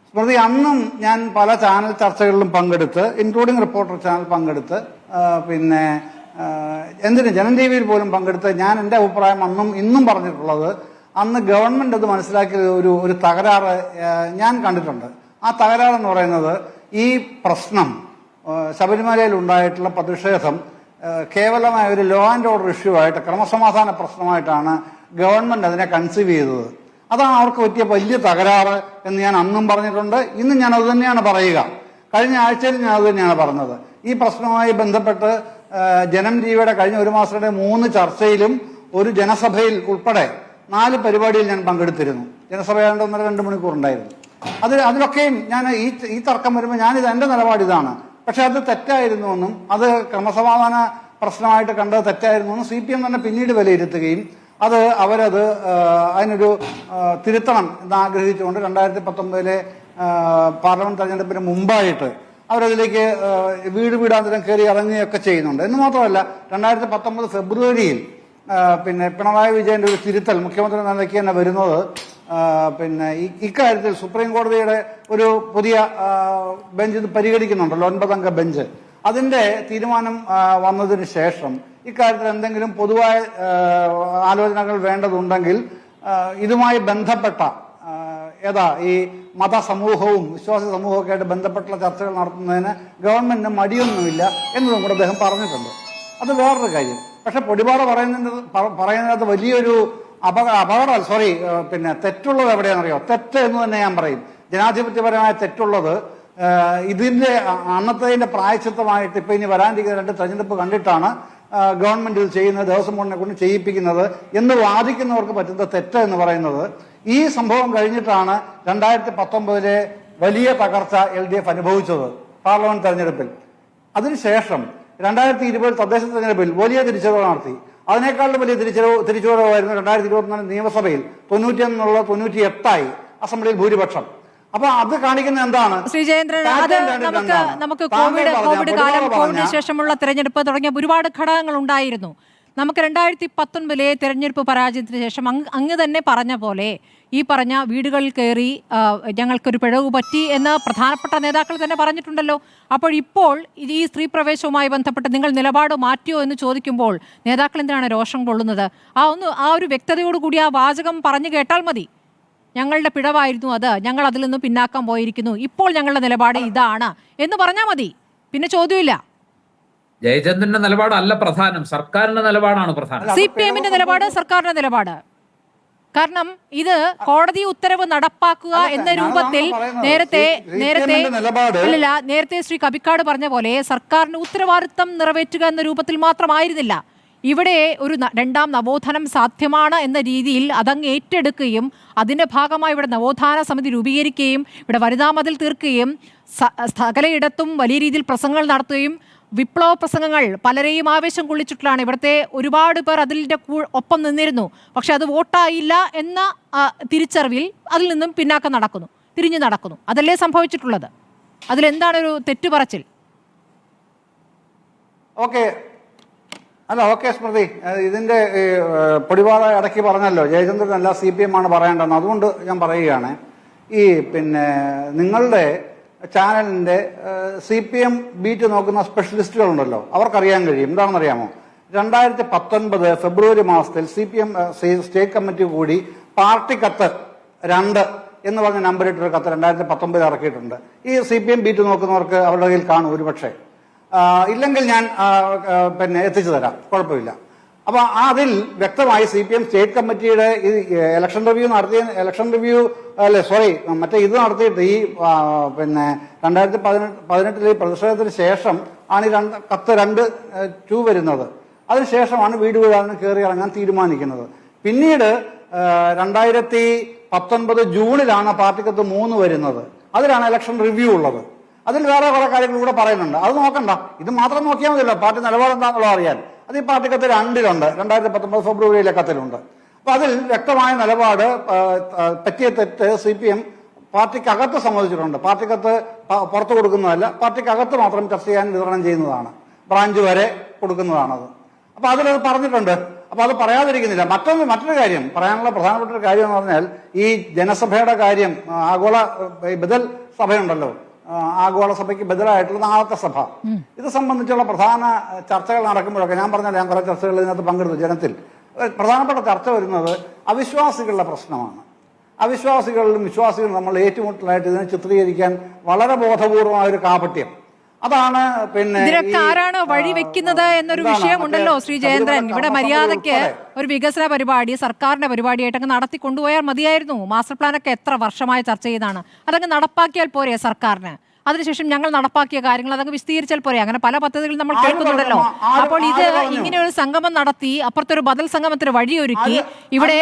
സ്മൃതി, അന്നും ഞാൻ പല ചാനൽ ചർച്ചകളിലും പങ്കെടുത്ത്, ഇൻക്ലൂഡിങ് റിപ്പോർട്ടർ ചാനൽ പങ്കെടുത്ത്, പിന്നെ ജനം ടി വിയിൽ പോലും പങ്കെടുത്ത് ഞാൻ എൻ്റെ അഭിപ്രായം അന്നും ഇന്നും പറഞ്ഞിട്ടുള്ളത്, അന്ന് ഗവൺമെന്റ് അത് മനസ്സിലാക്കിയ ഒരു തകരാറ് ഞാൻ കണ്ടിട്ടുണ്ട്. ആ തകരാറെന്ന് പറയുന്നത് ഈ പ്രശ്നം, ശബരിമലയിൽ ഉണ്ടായിട്ടുള്ള പ്രതിഷേധം കേവലമായ ഒരു ലോ ആൻഡ് ഓർഡർ ഇഷ്യൂ ആയിട്ട്, ക്രമസമാധാന പ്രശ്നമായിട്ടാണ് ഗവൺമെന്റ് അതിനെ കൺസീവ് ചെയ്തത്. അതാണ് അവർക്ക് പറ്റിയ വലിയ തകരാറ് എന്ന് ഞാൻ അന്നും പറഞ്ഞിട്ടുണ്ട്, ഇന്നും ഞാൻ അത് തന്നെയാണ് പറയുക. കഴിഞ്ഞ ആഴ്ചയിൽ ഞാൻ അത് തന്നെയാണ് പറഞ്ഞത്. ഈ പ്രശ്നവുമായി ബന്ധപ്പെട്ട് ജനം ടിവിയുടെ കഴിഞ്ഞ ഒരു മാസത്തെ 3 ചർച്ചയിലും ഒരു ജനസഭയിൽ ഉൾപ്പെടെ 4 പരിപാടിയിൽ ഞാൻ പങ്കെടുത്തിരുന്നു. ജനസഭ 1.5-2 മണിക്കൂർ ഉണ്ടായിരുന്നു. അതിലൊക്കെയും ഞാൻ ഈ തർക്കം വരുമ്പോൾ ഞാനിത് എൻ്റെ നിലപാട് ഇതാണ്. പക്ഷെ അത് തെറ്റായിരുന്നു എന്നും അത് ക്രമസമാധാന പ്രശ്നമായിട്ട് കണ്ടത് തെറ്റായിരുന്നു എന്നും CPM തന്നെ പിന്നീട് വിലയിരുത്തുകയും അവരത് അതിനൊരു തിരുത്തണം എന്നാഗ്രഹിച്ചുകൊണ്ട് 2019 പാർലമെന്റ് തെരഞ്ഞെടുപ്പിന് മുമ്പായിട്ട് അവരതിലേക്ക് വീടാന്തരം കയറി ഇറങ്ങുകയൊക്കെ ചെയ്യുന്നുണ്ട്. എന്ന് മാത്രമല്ല 2019 ഫെബ്രുവരിയിൽ പിന്നെ പിണറായി വിജയന്റെ ഒരു തിരുത്തൽ മുഖ്യമന്ത്രി നിലയ്ക്ക് തന്നെ വരുന്നത്, പിന്നെ ഇക്കാര്യത്തിൽ സുപ്രീം കോടതിയുടെ ഒരു പുതിയ ബെഞ്ച് ഇത് പരിഗണിക്കുന്നുണ്ടല്ലോ, 9-അംഗ ബെഞ്ച്. അതിന്റെ തീരുമാനം വന്നതിന് ശേഷം ഇക്കാര്യത്തിൽ എന്തെങ്കിലും പൊതുവായ ആലോചനകൾ വേണ്ടതുണ്ടെങ്കിൽ ഇതുമായി ബന്ധപ്പെട്ട ഈ മതസമൂഹവും വിശ്വാസ സമൂഹവും ഒക്കെ ആയിട്ട് ബന്ധപ്പെട്ടുള്ള ചർച്ചകൾ നടത്തുന്നതിന് ഗവൺമെന്റിന് മടിയൊന്നുമില്ല എന്നതും കൂടെ അദ്ദേഹം പറഞ്ഞിട്ടുണ്ട്. അത് വേറൊരു കാര്യം. പക്ഷെ പൊടിപാറ പറയുന്നതിനകത്ത് വലിയൊരു പിന്നെ തെറ്റുള്ളത് എവിടെയാണെന്നറിയോ? തെറ്റ് എന്ന് തന്നെ ഞാൻ പറയും. ജനാധിപത്യപരമായ തെറ്റുള്ളത് ഇതിന്റെ അന്നത്തെ പ്രായശ്ചിത്തമായിട്ട് ഇപ്പൊ ഇനി വരാനിരിക്കുന്ന 2 തെരഞ്ഞെടുപ്പ് കണ്ടിട്ടാണ് ഗവൺമെന്റ് ഇത് ചെയ്യുന്നത്, ദേവസ്വം ബോർഡിനെ കൊണ്ട് ചെയ്യിപ്പിക്കുന്നത് എന്ന് വാദിക്കുന്നവർക്ക് പറ്റുന്ന തെറ്റ് എന്ന് പറയുന്നത്, ഈ സംഭവം കഴിഞ്ഞിട്ടാണ് 2019 വലിയ തകർച്ച LDF അനുഭവിച്ചത് പാർലമെന്റ് തെരഞ്ഞെടുപ്പിൽ. അതിനുശേഷം 2020 തദ്ദേശ തെരഞ്ഞെടുപ്പിൽ വലിയ തിരിച്ചറിവ് നടത്തി. അതിനേക്കാളും വലിയ തിരിച്ചുവരവായിരുന്നു 2024 നിയമസഭയിൽ 91-98 അസംബ്ലിയിൽ ഭൂരിപക്ഷം. അപ്പൊ അത് കാണിക്കുന്ന എന്താണ്? ശ്രീജയേന്ദ്രൻ, അത് നമുക്ക് കോവിഡ് കാലം, കോവിഡിന് ശേഷമുള്ള തെരഞ്ഞെടുപ്പ് തുടങ്ങിയ ഒരുപാട് ഘടകങ്ങൾ ഉണ്ടായിരുന്നു. നമുക്ക് 2019 തെരഞ്ഞെടുപ്പ് പരാജയത്തിന് ശേഷം അങ്ങ് തന്നെ പറഞ്ഞ പോലെ ഈ പറഞ്ഞ വീടുകളിൽ കയറി ഞങ്ങൾക്കൊരു പിഴവ് പറ്റി എന്ന് പ്രധാനപ്പെട്ട നേതാക്കൾ തന്നെ പറഞ്ഞിട്ടുണ്ടല്ലോ. അപ്പോൾ ഇപ്പോൾ ഈ സ്ത്രീ പ്രവേശവുമായി ബന്ധപ്പെട്ട് നിങ്ങൾ നിലപാട് മാറ്റിയോ എന്ന് ചോദിക്കുമ്പോൾ നേതാക്കൾ എന്തിനാണ് രോഷം കൊള്ളുന്നത്? ആ ഒരു വ്യക്തതയോടുകൂടി ആ വാചകം പറഞ്ഞു കേട്ടാൽ മതി. ഞങ്ങളുടെ പിഴവായിരുന്നു അത്, ഞങ്ങൾ അതിൽ നിന്ന് പിന്നാക്കം പോയിരിക്കുന്നു, ഇപ്പോൾ ഞങ്ങളുടെ നിലപാട് ഇതാണ് എന്ന് പറഞ്ഞാൽ മതി, പിന്നെ ചോദ്യമില്ല. ജയചന്ദ്രന്റെ നിലപാടല്ല പ്രധാനം, സർക്കാരിന്റെ നിലപാടാണ് പ്രധാനം. CPM-ന്റെ നിലപാട് സർക്കാരിന്റെ നിലപാട്. കാരണം ഇത് കോടതി ഉത്തരവ് നടപ്പാക്കുക എന്ന രൂപത്തിൽ നേരത്തെ ശ്രീ കബിക്കാട് പറഞ്ഞ പോലെ സർക്കാരിന് ഉത്തരവാദിത്തം നിറവേറ്റുക എന്ന രൂപത്തിൽ മാത്രമായിരുന്നില്ല. ഇവിടെ ഒരു രണ്ടാം നവോത്ഥാനം സാധ്യമാണ് എന്ന രീതിയിൽ അതങ്ങ് ഏറ്റെടുക്കുകയും അതിന്റെ ഭാഗമായി ഇവിടെ നവോത്ഥാന സമിതി രൂപീകരിക്കുകയും ഇവിടെ വനിതാ മതിൽ തീർക്കുകയും സകലയിടത്തും വലിയ രീതിയിൽ പ്രസംഗങ്ങൾ നടത്തുകയും വിപ്ലവ പ്രസംഗങ്ങൾ പലരെയും ആവേശം കൊള്ളിച്ചിട്ടുള്ളതാണ്. ഇവിടുത്തെ ഒരുപാട് പേർ അതിൻ്റെ ഒപ്പം നിന്നിരുന്നു. പക്ഷെ അത് വോട്ടായില്ല എന്ന തിരിച്ചറിവിൽ അതിൽ നിന്നും പിന്നാക്കം നടക്കുന്നു, തിരിഞ്ഞു നടക്കുന്നു. അതല്ലേ സംഭവിച്ചിട്ടുള്ളത്? അതിലെന്താണ് ഒരു തെറ്റുപറച്ചിൽ? ഓക്കെ സ്മൃതി, ഇതിന്റെ പൊടിപാറ ഇടയ്ക്ക് പറഞ്ഞല്ലോ ജയചന്ദ്രനല്ല CPM ആണ് പറയേണ്ടതെന്ന്. അതുകൊണ്ട് ഞാൻ പറയുകയാണ്, ഈ നിങ്ങളുടെ ചാനലിന്റെ CPM ബീറ്റ് നോക്കുന്ന സ്പെഷ്യലിസ്റ്റുകളുണ്ടല്ലോ, അവർക്കറിയാൻ കഴിയും. എന്താണെന്നറിയാമോ? 2019 ഫെബ്രുവരി മാസത്തിൽ CPM സ്റ്റേറ്റ് കമ്മിറ്റി കൂടി പാർട്ടി കത്ത് 2 എന്ന് പറഞ്ഞ നമ്പറിട്ടൊരു കത്ത് 2019 ഇറക്കിയിട്ടുണ്ട്. ഈ CPM ബീറ്റ് നോക്കുന്നവർക്ക് അവരുടെ കയ്യിൽ കാണും ഒരുപക്ഷെ. ഇല്ലെങ്കിൽ ഞാൻ എത്തിച്ചു തരാം, കുഴപ്പമില്ല. അപ്പൊ അതിൽ വ്യക്തമായി CPM സ്റ്റേറ്റ് കമ്മിറ്റിയുടെ ഈ ഇലക്ഷൻ റിവ്യൂ മറ്റേ ഇത് നടത്തിയിട്ട് ഈ 2018 പ്രതിഷേധത്തിന് ശേഷം ആണ് ഈ കത്ത് 2 വരുന്നത്. അതിനുശേഷമാണ് വീട് വീടാണ് കയറി ഇറങ്ങാൻ തീരുമാനിക്കുന്നത്. പിന്നീട് 2019 ജൂണിലാണ് പാർട്ടി കത്ത് 3 വരുന്നത്. അതിലാണ് ഇലക്ഷൻ റിവ്യൂ ഉള്ളത്. അതിൽ വേറെ കുറെ കാര്യങ്ങൾ കൂടെ പറയുന്നുണ്ട്. അത് നോക്കണ്ട, ഇത് മാത്രം നോക്കിയാൽ മതിയല്ലോ പാർട്ടി നിലപാട് എന്താണെന്നുള്ളത് അറിയാൻ. അത് ഈ പാർട്ടി കത്ത് 2 2019 ഫെബ്രുവരിയിലെ കത്തിലുണ്ട്. അപ്പൊ അതിൽ വ്യക്തമായ നിലപാട് പറ്റിയ തെറ്റ് CPM പാർട്ടിക്കകത്ത് സമ്മതിച്ചിട്ടുണ്ട്. പാർട്ടിക്കകത്ത് പുറത്തു കൊടുക്കുന്നതല്ല, പാർട്ടിക്കകത്ത് മാത്രം ചർച്ച ചെയ്യാൻ വിതരണം ചെയ്യുന്നതാണ്, ബ്രാഞ്ച് വരെ കൊടുക്കുന്നതാണത്. അപ്പൊ അതിലത് പറഞ്ഞിട്ടുണ്ട്. അപ്പൊ അത് പറയാതിരിക്കുന്നില്ല. മറ്റൊരു കാര്യം പറയാനുള്ള പ്രധാനപ്പെട്ട ഒരു കാര്യം എന്ന് പറഞ്ഞാൽ, ഈ ജനസഭയുടെ കാര്യം, ആഗോള ബദൽ സഭയുണ്ടല്ലോ, ആഗോള സഭയ്ക്ക് ബദലായിട്ടുള്ള നാളത്തെ സഭ, ഇത് സംബന്ധിച്ചുള്ള പ്രധാന ചർച്ചകൾ നടക്കുമ്പോഴൊക്കെ ഞാൻ പറഞ്ഞല്ലോ, ഞാൻ കുറെ ചർച്ചകൾ ഇതിനകത്ത് പങ്കെടുത്തു. ജനത്തിൽ പ്രധാനപ്പെട്ട ചർച്ച വരുന്നത് അവിശ്വാസികളുടെ പ്രശ്നമാണ്. അവിശ്വാസികളിലും വിശ്വാസികളും നമ്മൾ ഏറ്റുമുട്ടലായിട്ട് ഇതിനെ ചിത്രീകരിക്കാൻ വളരെ ബോധപൂർവമായ ഒരു കാപട്യം. അതാണ് ഇതിനൊക്കെ ആരാണ് വഴിവെക്കുന്നത് എന്നൊരു വിഷയമുണ്ടല്ലോ ശ്രീ ജയേന്ദ്രൻ. ഇവിടെ മര്യാദയ്ക്ക് ഒരു വികസന പരിപാടി സർക്കാരിന്റെ പരിപാടിയായിട്ടങ്ങ് നടത്തി കൊണ്ടുപോയാൽ മതിയായിരുന്നു. മാസ്റ്റർ പ്ലാനൊക്കെ എത്ര വർഷമായി ചർച്ച ചെയ്താണ്, അതങ്ങ് നടപ്പാക്കിയാൽ പോരെ സർക്കാരിന്? അതിനുശേഷം ഞങ്ങൾ നടപ്പാക്കിയ കാര്യങ്ങൾ അതങ്ങ് വിശദീകരിച്ചാൽ പോരെ? അങ്ങനെ പല പദ്ധതികളും നമ്മൾ കേൾക്കുന്നുണ്ടല്ലോ. അപ്പോൾ ഇത് ഇങ്ങനെ ഒരു സംഗമം നടത്തി അപ്പുറത്തൊരു ബദൽ സംഗമത്തിന് വഴിയൊരുക്കി ഇവിടെ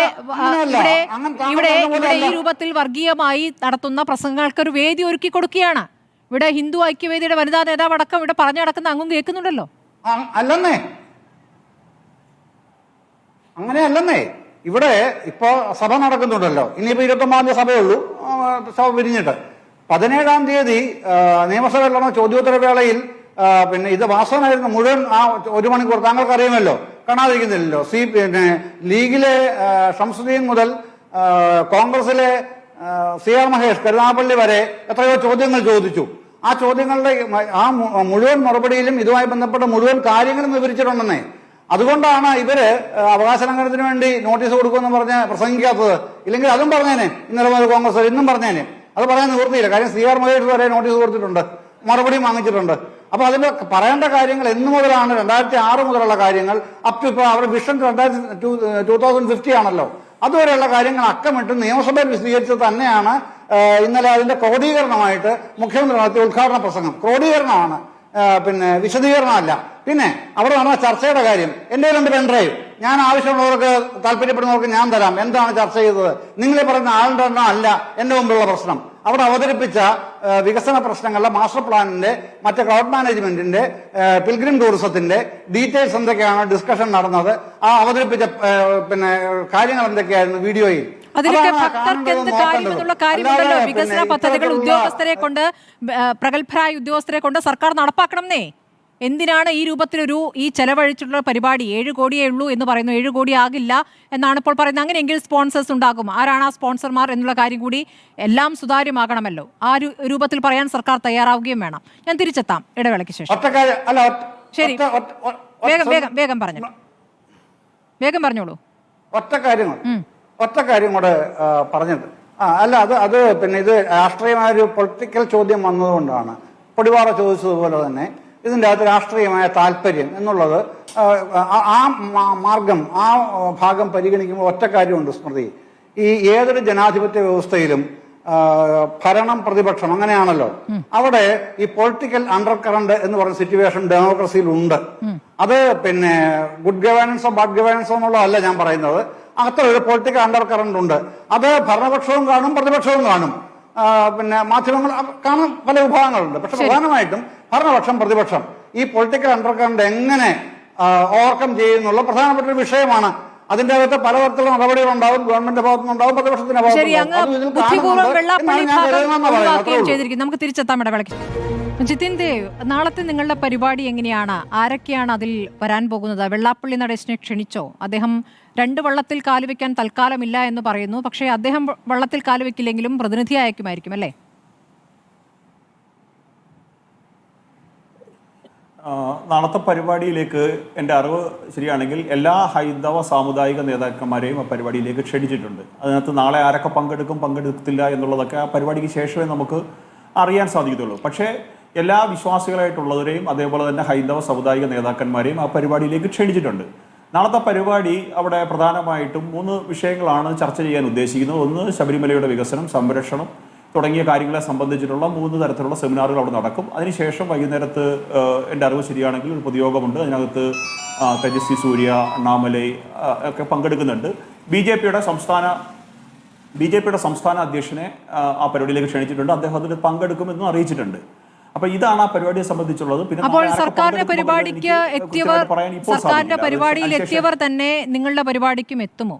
ഈ രൂപത്തിൽ വർഗീയമായി നടത്തുന്ന പ്രസംഗങ്ങൾക്കൊരു വേദി ഒരുക്കി കൊടുക്കുകയാണ്. ഇവിടെ ഹിന്ദു ഐക്യവേദിയുടെ വനിതാ നേതാവ് അടക്കം ഇവിടെ പറഞ്ഞു നടക്കുന്ന അങ്ങും കേൾക്കുന്നുണ്ടല്ലോ. അങ്ങനെയല്ലെന്നേ. ഇവിടെ ഇപ്പോ സഭ നടക്കുന്നുണ്ടല്ലോ. ഇനിയിപ്പോ 29 സഭയുള്ളൂ സഭ പിരിഞ്ഞിട്ട്. 17-ാം തീയതി നിയമസഭയിലുള്ള ചോദ്യോത്തര വേളയിൽ ഇത് വാസവനായിരുന്നു മുഴുവൻ ആ 1 മണിക്കൂർ. താങ്കൾക്ക് അറിയുമല്ലോ, കാണാതിരിക്കുന്നില്ലല്ലോ. ലീഗിലെ ഷംസുദ്ദീൻ മുതൽ കോൺഗ്രസിലെ CR മഹേഷ് കരുനാഗപ്പള്ളി വരെ എത്രയോ ചോദ്യങ്ങൾ ചോദിച്ചു. ആ ചോദ്യങ്ങളുടെ മുഴുവൻ മറുപടിയിലും ഇതുമായി ബന്ധപ്പെട്ട മുഴുവൻ കാര്യങ്ങളും വിവരിച്ചിട്ടുണ്ടെന്നേ. അതുകൊണ്ടാണ് ഇവര് അവകാശ ലംഘനത്തിന് വേണ്ടി നോട്ടീസ് കൊടുക്കുമെന്ന് പറഞ്ഞ് പ്രസംഗിക്കാത്തത്. ഇല്ലെങ്കിൽ അതും പറഞ്ഞേനെ, ഇന്നലെ കോൺഗ്രസ് ഇന്നും പറഞ്ഞേനെ. അത് പറയാൻ നിവൃത്തിയില്ല. കാര്യം CR മഹേഷ് വരെ നോട്ടീസ് കൊടുത്തിട്ടുണ്ട്, മറുപടിയും വാങ്ങിച്ചിട്ടുണ്ട്. അപ്പൊ അതിന്റെ പറയേണ്ട കാര്യങ്ങൾ എന്ന് മുതലാണ് 2006 മുതലുള്ള കാര്യങ്ങൾ അപ് ടു ഇപ്പൊ അവരുടെ വിഷൻ 2050 ആണല്ലോ, അതുവരെയുള്ള കാര്യങ്ങൾ അക്കമിട്ട് നിയമസഭയിൽ വിശദീകരിച്ചത് തന്നെയാണ് ഇന്നലെ അതിന്റെ ക്രോഡീകരണമായിട്ട് മുഖ്യമന്ത്രി നടത്തിയ ഉദ്ഘാടന പ്രസംഗം. ക്രോഡീകരണമാണ്, വിശദീകരണമല്ല. പിന്നെ അവിടെ നടന്ന ചർച്ചയുടെ കാര്യം, എന്റെ 2 പെൻഡ്രൈവ് ഞാൻ ആവശ്യമുള്ളവർക്ക് താല്പര്യപ്പെടുന്നവർക്ക് ഞാൻ തരാം. എന്താണ് ചർച്ച ചെയ്തത്? നിങ്ങളെ പറയുന്ന ആളുടെ എണ്ണം അല്ല എന്റെ മുമ്പിലുള്ള പ്രശ്നം. അവിടെ അവതരിപ്പിച്ച വികസന പ്രശ്നങ്ങളുടെ മാസ്റ്റർ പ്ലാനിന്റെ മറ്റേ ക്ലൗഡ് മാനേജ്മെന്റിന്റെ പിൽഗ്രിം ടൂറിസത്തിന്റെ ഡീറ്റെയിൽസ് എന്തൊക്കെയാണ് ഡിസ്കഷൻ നടന്നത്, ആ അവതരിപ്പിച്ച പിന്നെ കാര്യങ്ങൾ എന്തൊക്കെയായിരുന്നു വീഡിയോയിൽ. അതിലൊക്കെ ഭക്തർക്ക് എന്ത് കാര്യമെന്നുള്ള കാര്യമുണ്ടല്ലോ. വികസന പദ്ധതികൾ ഉദ്യോഗസ്ഥരെ കൊണ്ട്, പ്രഗത്ഭരായ ഉദ്യോഗസ്ഥരെ കൊണ്ട് സർക്കാർ നടപ്പാക്കണമെന്നേ. എന്തിനാണ് ഈ രൂപത്തിലൊരു ഈ ചെലവഴിച്ചിട്ടുള്ള പരിപാടി? 7 കോടിയേ ഉള്ളൂ എന്ന് പറയുന്നു, 7 കോടി ആകില്ല എന്നാണ് ഇപ്പോൾ പറയുന്നത്. അങ്ങനെയെങ്കിൽ സ്പോൺസേഴ്സ് ഉണ്ടാകും. ആരാണ് ആ സ്പോൺസർമാർ എന്നുള്ള കാര്യം കൂടി എല്ലാം സുതാര്യമാകണമല്ലോ. ആ രൂപത്തിൽ പറയാൻ സർക്കാർ തയ്യാറാവുകയും വേണം. ഞാൻ തിരിച്ചെത്താം ഇടവേളയ്ക്ക് ശേഷം. ശരി, വേഗം പറഞ്ഞോളൂ. ഒറ്റ കാര്യം കൂടെ പറഞ്ഞത് അത് പിന്നെ ഇത് രാഷ്ട്രീയമായ ഒരു പൊളിറ്റിക്കൽ ചോദ്യം വന്നതുകൊണ്ടാണ് പൊടിവാറ ചോദിച്ചതുപോലെ തന്നെ ഇതിൻ്റെ അകത്ത് രാഷ്ട്രീയമായ താല്പര്യം എന്നുള്ളത് ആ മാർഗം, ആ ഭാഗം പരിഗണിക്കുമ്പോൾ ഒറ്റ കാര്യമുണ്ട് സ്മൃതി. ഈ ഏതൊരു ജനാധിപത്യ വ്യവസ്ഥയിലും ഭരണം പ്രതിപക്ഷം അങ്ങനെയാണല്ലോ. അവിടെ ഈ പൊളിറ്റിക്കൽ അണ്ടർ കറന്റ് എന്ന് പറയുന്ന സിറ്റുവേഷൻ ഡെമോക്രസിയിൽ ഉണ്ട്. അത് പിന്നെ ഗുഡ് ഗവേണൻസോ ബാഡ് ഗവേണൻസോ എന്നുള്ളതല്ല ഞാൻ പറയുന്നത്. അത്ര ഒരു പൊളിറ്റിക്കൽ അണ്ടർ കറന്റ് ഉണ്ട്. അത് ഭരണപക്ഷവും കാണും പ്രതിപക്ഷവും കാണും. പിന്നെ മാധ്യമങ്ങൾ കാണും, പല വിഭാഗങ്ങളുണ്ട്. പക്ഷെ പ്രധാനമായിട്ടും ഭരണപക്ഷം പ്രതിപക്ഷം ഈ പൊളിറ്റിക്കൽ അണ്ടർ കറന്റ് എങ്ങനെ ഓവർകം ചെയ്യുന്നുള്ള പ്രധാനപ്പെട്ട ഒരു വിഷയമാണ്. അതിന്റെ അകത്ത് പലതരത്തിലുള്ള നടപടികളുണ്ടാവും. ഗവൺമെന്റ് ഭാഗത്തുനിന്നുണ്ടാവും, പ്രതിപക്ഷത്തിന്റെ ഭാഗത്തുനിന്നുണ്ടാവും. നമുക്ക് തിരിച്ചെത്താം ഇടവേളയ്ക്ക്. ജിതിൻ ദേവ്, നാളത്തെ നിങ്ങളുടെ പരിപാടി എങ്ങനെയാണ്? ആരൊക്കെയാണ് അതിൽ വരാൻ പോകുന്നത്? വെള്ളാപ്പള്ളി നടേശനെ ക്ഷണിച്ചോ? അദ്ദേഹം 2 വള്ളത്തിൽ കാലുവെക്കാൻ തൽക്കാലമില്ല എന്ന് പറയുന്നു. പക്ഷേ അദ്ദേഹം വള്ളത്തിൽ കാലുവെക്കില്ലെങ്കിലും പ്രതിനിധി അയക്കുമായിരിക്കും അല്ലേ? നാളത്തെ പരിപാടിയിലേക്ക് എൻ്റെ അറിവ് ശരിയാണെങ്കിൽ എല്ലാ ഹൈന്ദവ സാമുദായിക നേതാക്കന്മാരെയും ആ പരിപാടിയിലേക്ക് ക്ഷണിച്ചിട്ടുണ്ട്. അതിനകത്ത് നാളെ ആരൊക്കെ പങ്കെടുത്തില്ല എന്നുള്ളതൊക്കെ ആ പരിപാടിക്ക് ശേഷമേ നമുക്ക് അറിയാൻ സാധിക്കത്തുള്ളൂ. പക്ഷേ എല്ലാ വിശ്വാസികളായിട്ടുള്ളവരെയും അതേപോലെ തന്നെ ഹൈന്ദവ സാമുദായിക നേതാക്കന്മാരെയും ആ പരിപാടിയിലേക്ക് ക്ഷണിച്ചിട്ടുണ്ട്. നാളത്തെ പരിപാടി അവിടെ പ്രധാനമായിട്ടും 3 വിഷയങ്ങളാണ് ചർച്ച ചെയ്യാൻ ഉദ്ദേശിക്കുന്നത്. ഒന്ന്, ശബരിമലയുടെ വികസനം, സംരക്ഷണം തുടങ്ങിയ കാര്യങ്ങളെ സംബന്ധിച്ചിട്ടുള്ള 3 തരത്തിലുള്ള സെമിനാറുകൾ അവിടെ നടക്കും. അതിനുശേഷം വൈകുന്നേരത്ത് എൻ്റെ അറിവ് ശരിയാണെങ്കിൽ ഒരു പൊതുയോഗമുണ്ട്. അതിനകത്ത് തേജസ്വി സൂര്യ, അണ്ണാമലൈ ഒക്കെ പങ്കെടുക്കുന്നുണ്ട്. ബി ജെ പിയുടെ സംസ്ഥാന അധ്യക്ഷനെ ആ പരിപാടിയിലേക്ക് ക്ഷണിച്ചിട്ടുണ്ട്. അദ്ദേഹം അതിൽ പങ്കെടുക്കുമെന്നും അറിയിച്ചിട്ടുണ്ട്. അപ്പൊ ഇതാണ് ആ പരിപാടിയെ സംബന്ധിച്ചുള്ളത്. പിന്നെ അപ്പോൾ സർക്കാരിന്റെ പരിപാടിയിൽ എത്തിയവർ തന്നെ നിങ്ങളുടെ പരിപാടിക്കും എത്തുമോ?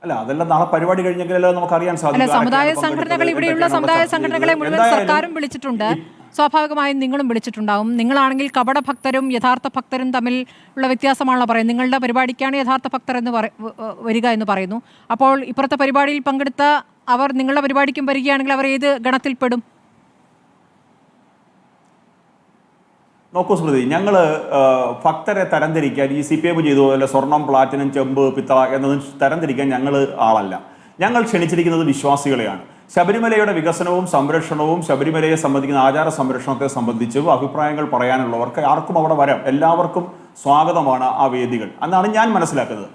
അല്ല, അതെല്ലാം നാളെ പരിപാടി കഴിഞ്ഞെങ്കിലല്ലോ നമുക്ക് അറിയാൻ സാധിക്കും. സമുദായ സംഘടനകൾ, ഇവിടെയുള്ള സമുദായ സംഘടനകളെ മുഴുവൻ സർക്കാരും വിളിച്ചിട്ടുണ്ട്. സ്വാഭാവികമായും നിങ്ങളും വിളിച്ചിട്ടുണ്ടാവും. നിങ്ങളാണെങ്കിൽ കപട ഭക്തരും യഥാർത്ഥ ഭക്തരും തമ്മിൽ ഉള്ള വ്യത്യാസമാണല്ലോ പറയുന്നത്. നിങ്ങളുടെ പരിപാടിക്കാണ് യഥാർത്ഥ ഭക്തർ എന്ന് വരിക എന്ന് പറയുന്നു. അപ്പോൾ ഇപ്പുറത്തെ പരിപാടിയിൽ പങ്കെടുത്ത അവർ നിങ്ങളുടെ പരിപാടിക്കും വരികയാണെങ്കിൽ അവർ ഏത് ഗണത്തിൽപ്പെടും? നോക്കൂ സ്മൃതി, ഞങ്ങൾ ഭക്തരെ തരംതിരിക്കാൻ ഈ CPM ചെയ്തതുപോലെ സ്വർണം, പ്ലാറ്റിനം, ചെമ്പ്, പിത്തള എന്നതും തരംതിരിക്കാൻ ഞങ്ങൾ ആളല്ല. ഞങ്ങൾ ക്ഷണിച്ചിരിക്കുന്നത് വിശ്വാസികളെയാണ്. ശബരിമലയുടെ വികസനവും സംരക്ഷണവും ശബരിമലയെ സംബന്ധിക്കുന്ന ആചാര സംരക്ഷണത്തെ സംബന്ധിച്ചും അഭിപ്രായങ്ങൾ പറയാനുള്ളവർക്ക് ആർക്കും അവിടെ വരാം. എല്ലാവർക്കും സ്വാഗതമാണ് ആ വേദികൾ എന്നാണ് ഞാൻ മനസ്സിലാക്കുന്നത്.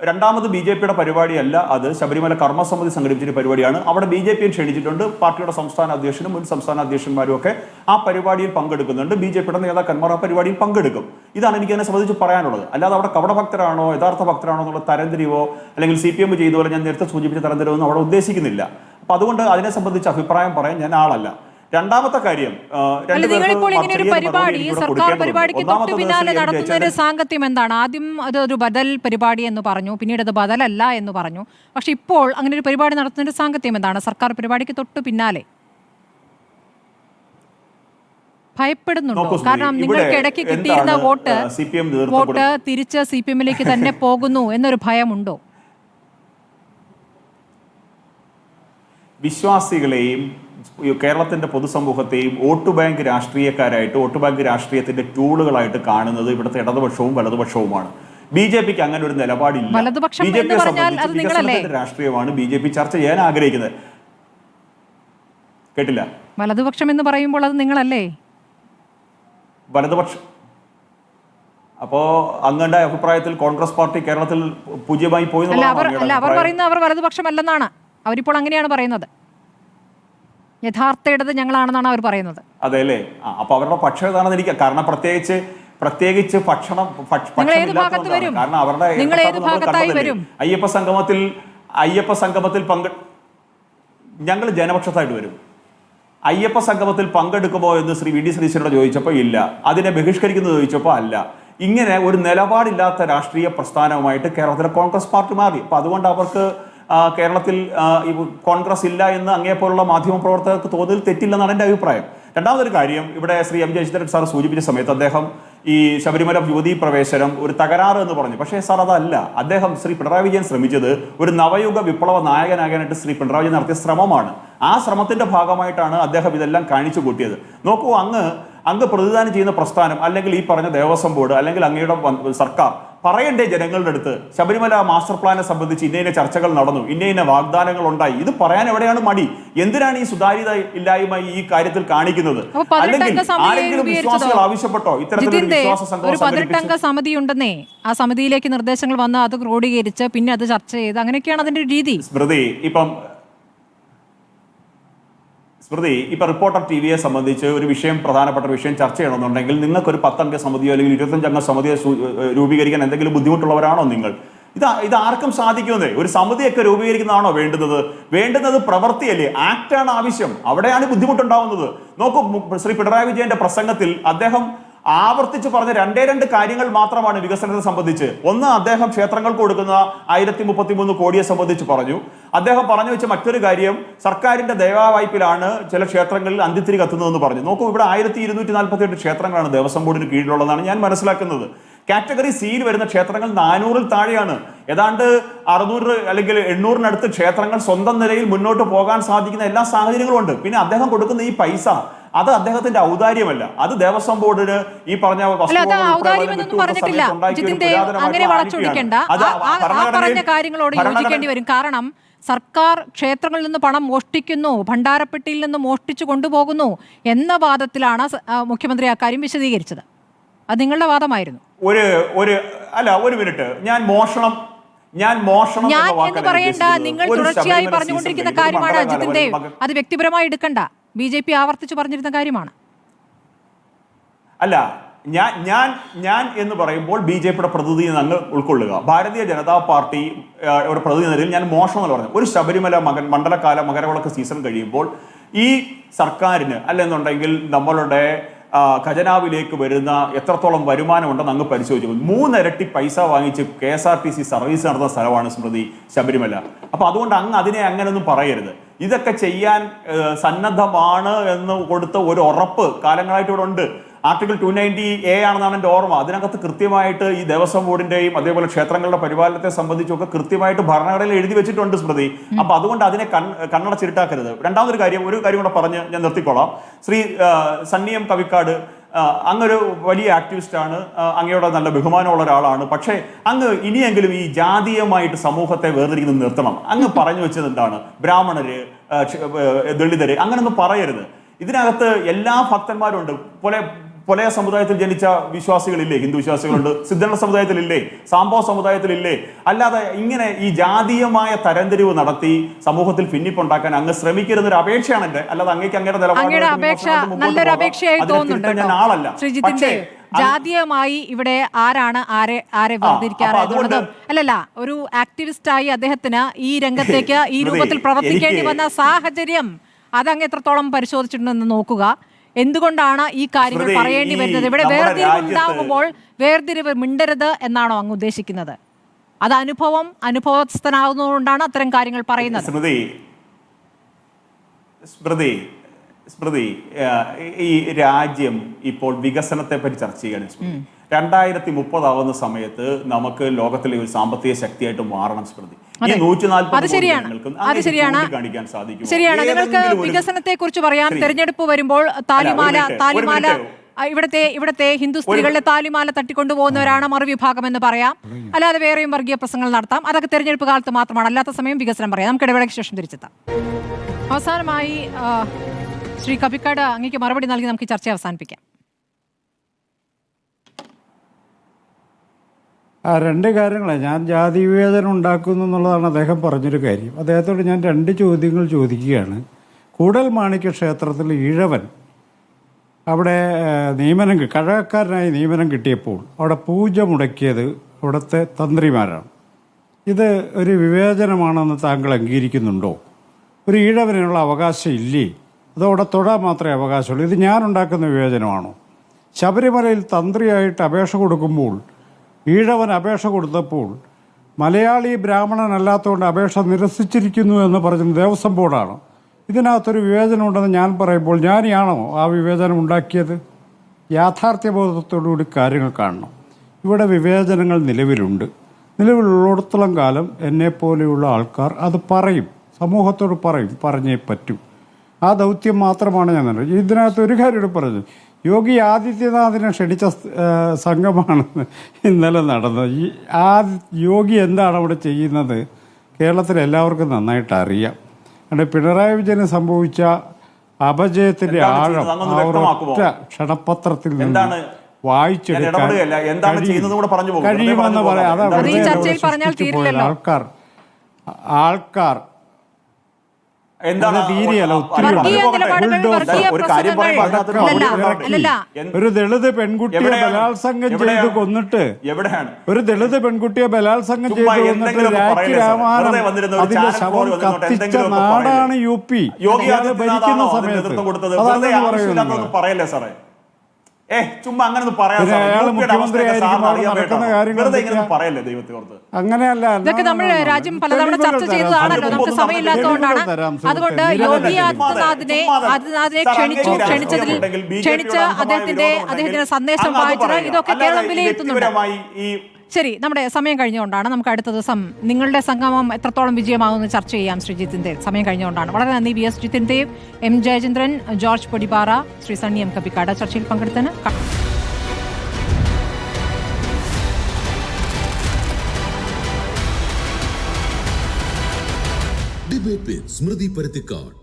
രണ്ടാമത് BJP പരിപാടിയല്ല, അത് ശബരിമല കർമ്മസമിതി സംഘടിപ്പിച്ചൊരു പരിപാടിയാണ്. അവിടെ BJP ക്ഷണിച്ചിട്ടുണ്ട്. പാർട്ടിയുടെ സംസ്ഥാന അധ്യക്ഷനും മുൻ സംസ്ഥാന അധ്യക്ഷന്മാരും ഒക്കെ ആ പരിപാടിയിൽ പങ്കെടുക്കുന്നുണ്ട്. BJP നേതാക്കന്മാർ ആ പരിപാടിയിൽ പങ്കെടുക്കും. ഇതാണ് എനിക്ക് അതിനെ സംബന്ധിച്ച് പറയാനുള്ളത്. അല്ലാതെ അവിടെ കപടഭക്തരാണോ യഥാർത്ഥ ഭക്തരാണോ എന്നുള്ള തരംതിരിവോ അല്ലെങ്കിൽ CPM ചെയ്തതുപോലെ ഞാൻ നേരത്തെ സൂചിപ്പിച്ച തരംതിരിവോ ഒന്നും അവിടെ ഉദ്ദേശിക്കുന്നില്ല. അപ്പൊ അതുകൊണ്ട് അതിനെ സംബന്ധിച്ച് അഭിപ്രായം പറയാൻ ഞാൻ ആളല്ല. രണ്ടാമത്തെ കാര്യം, സർക്കാർ പരിപാടിക്ക് തൊട്ട് പിന്നാലെ നടത്തുന്നതിന്റെ സാങ്കത്യം എന്താണ്? ആദ്യം അതൊരു ബദൽ പരിപാടി എന്ന് പറഞ്ഞു, പിന്നീട് അത് ബദലല്ല എന്ന് പറഞ്ഞു. പക്ഷെ ഇപ്പോൾ അങ്ങനെ ഒരു പരിപാടി നടത്തുന്നതിന്റെ സാങ്കത്യം എന്താണ്? സർക്കാർ പരിപാടിക്ക് തൊട്ട് പിന്നാലെ ഭയപ്പെടുന്നുണ്ടോ? കാരണം നിങ്ങൾക്ക് ഇടയ്ക്ക് കിട്ടിയിരുന്ന വോട്ട് തിരിച്ച് CPM-ലേക്ക് തന്നെ പോകുന്നു എന്നൊരു ഭയമുണ്ടോ? വിശ്വാസികളെയും കേരളത്തിന്റെ പൊതുസമൂഹത്തെയും വോട്ട് ബാങ്ക് രാഷ്ട്രീയക്കാരായിട്ട്, വോട്ട് ബാങ്ക് രാഷ്ട്രീയത്തിന്റെ ടൂളുകളായിട്ട് കാണുന്നത് ഇവിടുത്തെ ഇടതുപക്ഷവും വലതുപക്ഷവുമാണ്. BJPക്ക് അങ്ങനെ ഒരു നിലപാടില്ല. BJPയെ സംബന്ധിച്ച് രാഷ്ട്രീയമാണ് BJP ചർച്ച ചെയ്യാൻ ആഗ്രഹിക്കുന്നത്. കേട്ടില്ല? വലതുപക്ഷം എന്ന് പറയുമ്പോൾ അത് നിങ്ങളല്ലേ? വലതുപക്ഷം. അപ്പോ അങ്ങയുടെ അഭിപ്രായത്തിൽ കോൺഗ്രസ് പാർട്ടി കേരളത്തിൽ പൂജ്യമായി പോയി? അവർ പറയുന്നത് അവർ വലതുപക്ഷമല്ലെന്നാണ്. അവരിപ്പോൾ അങ്ങനെയാണ് പറയുന്നത്. യഥാർത്ഥ ഇടത് ഞങ്ങളാണെന്നാണ് അവർ പറയുന്നത്. അതെ അല്ലേ? അപ്പൊ അവരുടെ പക്ഷം ഏതാണെന്ന് എനിക്ക്, കാരണം പ്രത്യേകിച്ച് കാരണം അവരുടെ അയ്യപ്പ സംഗമത്തിൽ അയ്യപ്പ സംഗമത്തിൽ ഞങ്ങൾ ജനപക്ഷത്തായിട്ട് വരും. അയ്യപ്പ സംഗമത്തിൽ പങ്കെടുക്കുമോ എന്ന് ശ്രീ വി ഡി സതീശനോട് ചോദിച്ചപ്പോൾ ഇല്ല. അതിനെ ബഹിഷ്കരിക്കുന്നത് ചോദിച്ചപ്പോൾ അല്ല. ഇങ്ങനെ ഒരു നിലപാടില്ലാത്ത രാഷ്ട്രീയ പ്രസ്ഥാനവുമായിട്ട് കേരളത്തിലെ കോൺഗ്രസ് പാർട്ടി മാറി. അപ്പൊ അതുകൊണ്ട് അവർക്ക് കേരളത്തിൽ കോൺഗ്രസ് ഇല്ല എന്ന് അങ്ങേപ്പോലുള്ള മാധ്യമ പ്രവർത്തകർക്ക് തോതിൽ തെറ്റില്ലെന്നാണ് എൻ്റെ അഭിപ്രായം. രണ്ടാമതൊരു കാര്യം, ഇവിടെ ശ്രീ എം ജയചന്ദ്രൻ സാർ സൂചിപ്പിച്ച സമയത്ത് അദ്ദേഹം ഈ ശബരിമല യുവതീ പ്രവേശനം ഒരു തകരാറ് എന്ന് പറഞ്ഞു. പക്ഷേ സാർ അതല്ല. അദ്ദേഹം ശ്രീ പിണറായി വിജയൻ ശ്രമിച്ചത് ഒരു നവയുഗ വിപ്ലവ നായകനാകാനായിട്ട് ശ്രീ പിണറായി വിജയൻ നടത്തിയ ശ്രമമാണ്. ആ ശ്രമത്തിന്റെ ഭാഗമായിട്ടാണ് അദ്ദേഹം ഇതെല്ലാം കാണിച്ചു കൂട്ടിയത്. നോക്കൂ, അങ്ങ് പ്രതിദാനം ചെയ്യുന്ന പ്രസ്ഥാനം അല്ലെങ്കിൽ ഈ പറഞ്ഞ ദേവസ്വം ബോർഡ് അല്ലെങ്കിൽ അങ്ങയുടെ സർക്കാർ പറയണ്ടേ ജനങ്ങളുടെ അടുത്ത് ശബരിമല മാസ്റ്റർ പ്ലാനെ സംബന്ധിച്ച് ഇന്ന ചർച്ചകൾ നടന്നു, ഇന്ന വാഗ്ദാനങ്ങൾ ഉണ്ടായി. ഇത് പറയാൻ എവിടെയാണ് മടി? എന്തിനാണ് ഈ സുതാര്യത ഇല്ലായ്മ ഈ കാര്യത്തിൽ കാണിക്കുന്നത്? അല്ലെങ്കിൽ ആരെങ്കിലും വിശ്വാസികൾ ആവശ്യപ്പെട്ടോ ഇത്തരത്തിലൊരു വിശ്വാസ സംഘം? 18 സമിതി ഉണ്ടെന്നേ, ആ സമിതിയിലേക്ക് നിർദ്ദേശങ്ങൾ വന്ന് അത് ക്രോഡീകരിച്ച് പിന്നെ അത് ചർച്ച ചെയ്ത് അങ്ങനെയൊക്കെയാണ് അതിന്റെ രീതി. സ്മൃതി, ഇപ്പൊ റിപ്പോർട്ടർ ടിവിയെ സംബന്ധിച്ച് ഒരു വിഷയം, പ്രധാനപ്പെട്ട വിഷയം ചർച്ച ചെയ്യണമെന്നുണ്ടെങ്കിൽ നിങ്ങൾക്കൊരു 10 അംഗ സമിതിയോ അല്ലെങ്കിൽ 25 അംഗ സമിതിയോ രൂപീകരിക്കാൻ എന്തെങ്കിലും ബുദ്ധിമുട്ടുള്ളവരാണോ നിങ്ങൾ? ഇത് ആർക്കും സാധിക്കുമെന്നേ. ഒരു സമിതിയൊക്കെ രൂപീകരിക്കുന്നതാണോ വേണ്ടുന്നത് പ്രവൃത്തിയല്ലേ? ആക്ടാണ് ആവശ്യം. അവിടെയാണ് ബുദ്ധിമുട്ടുണ്ടാവുന്നത്. നോക്കൂ, ശ്രീ പിണറായി വിജയന്റെ പ്രസംഗത്തിൽ അദ്ദേഹം ആവർത്തിച്ച് പറഞ്ഞ 2 കാര്യങ്ങൾ മാത്രമാണ് വികസനത്തെ സംബന്ധിച്ച്. ഒന്ന്, അദ്ദേഹം ക്ഷേത്രങ്ങൾക്ക് കൊടുക്കുന്ന 1033 കോടിയെ സംബന്ധിച്ച് പറഞ്ഞു. അദ്ദേഹം പറഞ്ഞു വെച്ച മറ്റൊരു കാര്യം, സർക്കാരിന്റെ ദയവായ്പിലാണ് ചില ക്ഷേത്രങ്ങളിൽ അന്തിത്തിരി കത്തുന്നതെന്ന് പറഞ്ഞു. നോക്കൂ, ഇവിടെ 1248 ക്ഷേത്രങ്ങളാണ് ദേവസ്വം ബോർഡിന് കീഴിലുള്ളതാണ് ഞാൻ മനസ്സിലാക്കുന്നത്. കാറ്റഗറി സിയിൽ വരുന്ന ക്ഷേത്രങ്ങൾ 400-ൽ താഴെയാണ്. ഏതാണ്ട് 600 അല്ലെങ്കിൽ 800-നടുത്ത് ക്ഷേത്രങ്ങൾ സ്വന്തം നിലയിൽ മുന്നോട്ട് പോകാൻ സാധിക്കുന്ന എല്ലാ സാഹചര്യങ്ങളും ഉണ്ട്. പിന്നെ അദ്ദേഹം കൊടുക്കുന്ന ഈ പൈസ, അത് അദ്ദേഹത്തിന്റെ ഔദാര്യമല്ല, അത് ദേവസ്വം ബോർഡിന് ഈ പറഞ്ഞ കാര്യങ്ങളോട് യോജിക്കേണ്ടി വരും. കാരണം സർക്കാർ ക്ഷേത്രങ്ങളിൽ നിന്ന് പണം മോഷ്ടിക്കുന്നു, ഭണ്ഡാരപ്പെട്ടിയിൽ നിന്ന് മോഷ്ടിച്ചു കൊണ്ടുപോകുന്നു എന്ന വാദത്തിലാണ് മുഖ്യമന്ത്രി അക്കാര്യം വിശദീകരിച്ചത്. അത് നിങ്ങളുടെ വാദമായിരുന്നു. ഒരു മിനിറ്റ്, ഞാൻ മോഷണം എന്ന് പറയണ്ട, നിങ്ങൾ തുടർച്ചയായി പറഞ്ഞുകൊണ്ടിരിക്കുന്ന കാര്യമാണ് ജിതിൻ ദേവ്. അത് വ്യക്തിപരമായി എടുക്കണ്ട, BJP ആവർത്തിച്ചു പറഞ്ഞിരുന്ന കാര്യമാണ്. അല്ല, ഞാൻ എന്ന് പറയുമ്പോൾ BJPയുടെ പ്രതിനിധി അങ്ങ് ഉൾക്കൊള്ളുക. ഭാരതീയ ജനതാ പാർട്ടി ഒരു പ്രതിനിധി നിലയിൽ ഞാൻ മോഷണം എന്ന് പറഞ്ഞു. ഒരു ശബരിമല മണ്ഡലകാല മകരവിളക്ക് സീസൺ കഴിയുമ്പോൾ ഈ സർക്കാരിന് അല്ലെന്നുണ്ടെങ്കിൽ നമ്മളുടെ ഖജനാവിലേക്ക് വരുന്ന എത്രത്തോളം വരുമാനമുണ്ടെന്ന് അങ്ങ് പരിശോധിച്ചു. 3 ഇരട്ടി പൈസ വാങ്ങിച്ച് KSRTC സർവീസ് നടത്തുന്ന സ്ഥലമാണ് സ്മൃതി ശബരിമല. അപ്പൊ അതുകൊണ്ട് അതിനെ അങ്ങനെയൊന്നും പറയരുത്. ഇതൊക്കെ ചെയ്യാൻ സന്നദ്ധമാണ് എന്ന് കൊടുത്ത ഒരു ഉറപ്പ് കാലങ്ങളായിട്ട് ഇവിടെ ഉണ്ട്. ആർട്ടിക്കിൾ 290A ആണെന്നാണ് എൻ്റെ ഓർമ്മ. അതിനകത്ത് കൃത്യമായിട്ട് ഈ ദേവസ്വം ബോർഡിന്റെയും അതേപോലെ ക്ഷേത്രങ്ങളുടെ പരിപാലനത്തെ സംബന്ധിച്ചൊക്കെ കൃത്യമായിട്ട് ഭരണഘടനയിൽ എഴുതി വെച്ചിട്ടുണ്ട് സ്മൃതി. അപ്പൊ അതുകൊണ്ട് അതിനെ കണ്ണടച്ചിരുട്ടാക്കരുത്. രണ്ടാമതൊരു കാര്യം കൂടെ പറഞ്ഞ് ഞാൻ നിർത്തിക്കോളാം. ശ്രീ സണ്ണിയം കവിക്കാട്, അങ്ങൊരു വലിയ ആക്ടിവിസ്റ്റ് ആണ്, അങ്ങയുടെ നല്ല ബഹുമാനമുള്ള ഒരാളാണ്. പക്ഷേ അങ്ങ് ഇനിയെങ്കിലും ഈ ജാതീയമായിട്ട് സമൂഹത്തെ വേർതിരിക്കുന്നത് നിർത്തണം. അങ്ങ് പറഞ്ഞു വെച്ചത് എന്താണ്? ബ്രാഹ്മണര്, ദളിതര്, അങ്ങനൊന്നും പറയരുത്. ഇതിനകത്ത് എല്ലാ ഭക്തന്മാരും ഉണ്ട്. പൊലയ സമുദായത്തിൽ ജനിച്ച വിശ്വാസികളില്ലേ? ഹിന്ദു വിശ്വാസികളുണ്ട്. സിദ്ധന സമുദായത്തിലില്ലേ? സാംബോ സമുദായത്തിലില്ലേ? അല്ലാതെ ഇങ്ങനെ ഈ ജാതീയമായ തരംതിരിവ് നടത്തി സമൂഹത്തിൽ ഭിന്നിപ്പുണ്ടാക്കാൻ അങ്ങ് ശ്രമിക്കരുതൊരു അപേക്ഷയാണ് എന്റെ. അല്ലാതെ അങ്ങേക്ക് അങ്ങയുടെ ഞാൻ ആളല്ല. ജാതീയമായി ഇവിടെ ആരാണ് ആരെ വേർതിരിക്കാറ് എന്നുള്ളതും അല്ലല്ല, ഒരു ആക്ടിവിസ്റ്റായി അദ്ദേഹത്തിന് ഈ രംഗത്തേക്ക് ഈ രൂപത്തിൽ പ്രവർത്തിക്കേണ്ടി വന്ന സാഹചര്യം അതങ്ങ് എത്രത്തോളം പരിശോധിച്ചിട്ടുണ്ടെന്ന് നോക്കുക. എന്തുകൊണ്ടാണ് ഈ കാര്യങ്ങൾ പറയേണ്ടി വരുന്നത്? ഇവിടെ വേർതിരിവ് ഉണ്ടാകുമ്പോൾ വേർതിരിവ് മിണ്ടരുത് എന്നാണോ അങ്ങ് ഉദ്ദേശിക്കുന്നത്? അത് അനുഭവസ്ഥനാകുന്നതുകൊണ്ടാണ് അത്തരം കാര്യങ്ങൾ പറയുന്നത്. സ്മൃതി, ഈ രാജ്യം ഇപ്പോൾ വികസനത്തെ പറ്റി ചർച്ച ചെയ്യാണ്. 2030 ആവുന്ന സമയത്ത് നമുക്ക് ലോകത്തിലെ ഒരു സാമ്പത്തിക ശക്തിയായിട്ട് മാറണം സ്മൃതി. ഈ 140 കാണിക്കാൻ സാധിക്കും. ശരിയാണ്. നിങ്ങൾക്ക് വികസനത്തെ കുറിച്ച് പറയാം. തെരഞ്ഞെടുപ്പ് വരുമ്പോൾ താലിമാല ഇവിടത്തെ ഹിന്ദു സ്ത്രീകളിലെ താലിമാല തട്ടിക്കൊണ്ടുപോകുന്നവരാണ് മറുവിഭാഗം എന്ന് പറയാം. അല്ലാതെ വേറെയും വർഗീയ പ്രശ്നങ്ങൾ നടത്താം. അതൊക്കെ തെരഞ്ഞെടുപ്പ് കാലത്ത് മാത്രമാണ്, അല്ലാത്ത സമയം വികസനം പറയാം. നമുക്ക് ഇടവേളയ്ക്ക് ശേഷം തിരിച്ചെത്താം. അവസാനമായി ശ്രീ കവിക്കാട്, അങ്ങേക്ക് മറുപടി നൽകി നമുക്ക് ചർച്ച അവസാനിപ്പിക്കാം. 2 കാര്യങ്ങളാണ്. ഞാൻ ജാതി വിവേചനം ഉണ്ടാക്കുന്നു എന്നുള്ളതാണ് അദ്ദേഹം പറഞ്ഞൊരു കാര്യം. അദ്ദേഹത്തോട് ഞാൻ 2 ചോദ്യങ്ങൾ ചോദിക്കുകയാണ്. കൂടൽമാണിക്യ ക്ഷേത്രത്തിൽ ഈഴവൻ അവിടെ കഴകക്കാരനായി നിയമനം കിട്ടിയപ്പോൾ അവിടെ പൂജ മുടക്കിയത് അവിടുത്തെ തന്ത്രിമാരാണ്. ഇത് ഒരു വിവേചനമാണെന്ന് താങ്കൾ അംഗീകരിക്കുന്നുണ്ടോ? ഒരു ഈഴവനുള്ള അവകാശം ഇല്ലേ? അതോടെ തൊടാൻ മാത്രമേ അവകാശമുള്ളൂ. ഇത് ഞാനുണ്ടാക്കുന്ന വിവേചനമാണോ? ശബരിമലയിൽ തന്ത്രിയായിട്ട് അപേക്ഷ കൊടുക്കുമ്പോൾ ഈഴവൻ അപേക്ഷ കൊടുത്തപ്പോൾ മലയാളി ബ്രാഹ്മണനല്ലാത്തതുകൊണ്ട് അപേക്ഷ നിരസിച്ചിരിക്കുന്നു എന്ന് പറഞ്ഞത് ദേവസ്വം ബോർഡാണ്. ഇതിനകത്തൊരു വിവേചനം ഉണ്ടെന്ന് ഞാൻ പറയുമ്പോൾ ഞാനാണോ ആ വിവേചനം ഉണ്ടാക്കിയത്? യാഥാർത്ഥ്യബോധത്തോടുകൂടി കാര്യങ്ങൾ കാണണം. ഇവിടെ വിവേചനങ്ങൾ നിലവിലുണ്ട്. നിലവിലുള്ളിടത്തോളം കാലം എന്നെപ്പോലെയുള്ള ആൾക്കാർ അത് പറയും, സമൂഹത്തോട് പറയും, പറഞ്ഞേ പറ്റൂ. ആ ദൗത്യം മാത്രമാണ് ഞാൻ നടന്നത്. ഇതിനകത്ത് ഒരു കാര്യം പറഞ്ഞു, യോഗി ആദിത്യനാഥിനെ ക്ഷണിച്ച സംഘമാണ് ഇന്നലെ നടന്നത്. യോഗി എന്താണ് അവിടെ ചെയ്യുന്നത് കേരളത്തിൽ എല്ലാവർക്കും നന്നായിട്ട് അറിയാം. അതുകൊണ്ട് പിണറായി വിജയന് സംഭവിച്ച അപജയത്തിന്റെ ആഴം ആ ഒരൊറ്റ ക്ഷണപത്രത്തിൽ നിന്ന് വായിച്ചെടുക്കാൻ കഴിയുമെന്ന് പറയാം. അത് ആൾക്കാർ ഒരു ദളിത് പെൺകുട്ടിയെ ബലാത്സംഗം ചെയ്ത് കൊന്നിട്ട് രാഖി രാമാനം അതിന്റെ ശവം കത്തിച്ച നാടാണ് UP. ഭരിക്കുന്ന സമയത്ത് അതാണ് പറയുന്നത്. ചുമ്മാ അങ്ങനെ അങ്ങനെയല്ല. ഇതൊക്കെ നമ്മൾ രാജ്യം പലതവണ ചർച്ച ചെയ്തതാണല്ലോ. നമുക്ക് സമയമില്ലാത്തതുകൊണ്ടാണ്. അതുകൊണ്ട് യോഗി ആദിത്യനാഥിനെ ക്ഷണിച്ച് അദ്ദേഹത്തിന്റെ സന്ദേശം വായിച്ചത് ഇതൊക്കെ കേരളം വിലയിരുത്തുന്നുണ്ട്. ശരി, നമ്മുടെ സമയം കഴിഞ്ഞുകൊണ്ടാണ്. നമുക്ക് അടുത്ത ദിവസം നിങ്ങളുടെ സംഗമം എത്രത്തോളം വിജയമാകുമെന്ന് ചർച്ച ചെയ്യാം. ശ്രീ ജിതിൻ ദേവ്, സമയം കഴിഞ്ഞുകൊണ്ടാണ്. വളരെ നന്ദി. VS Jithin Dev, M Jayachandran, George Podippara, Shri Sunny M Kappikkad ചർച്ചയിൽ പങ്കെടുത്തതിന്. ഡിബേറ്റ് വിത്ത് സ്മൃതി പരുത്തിക്കാട്.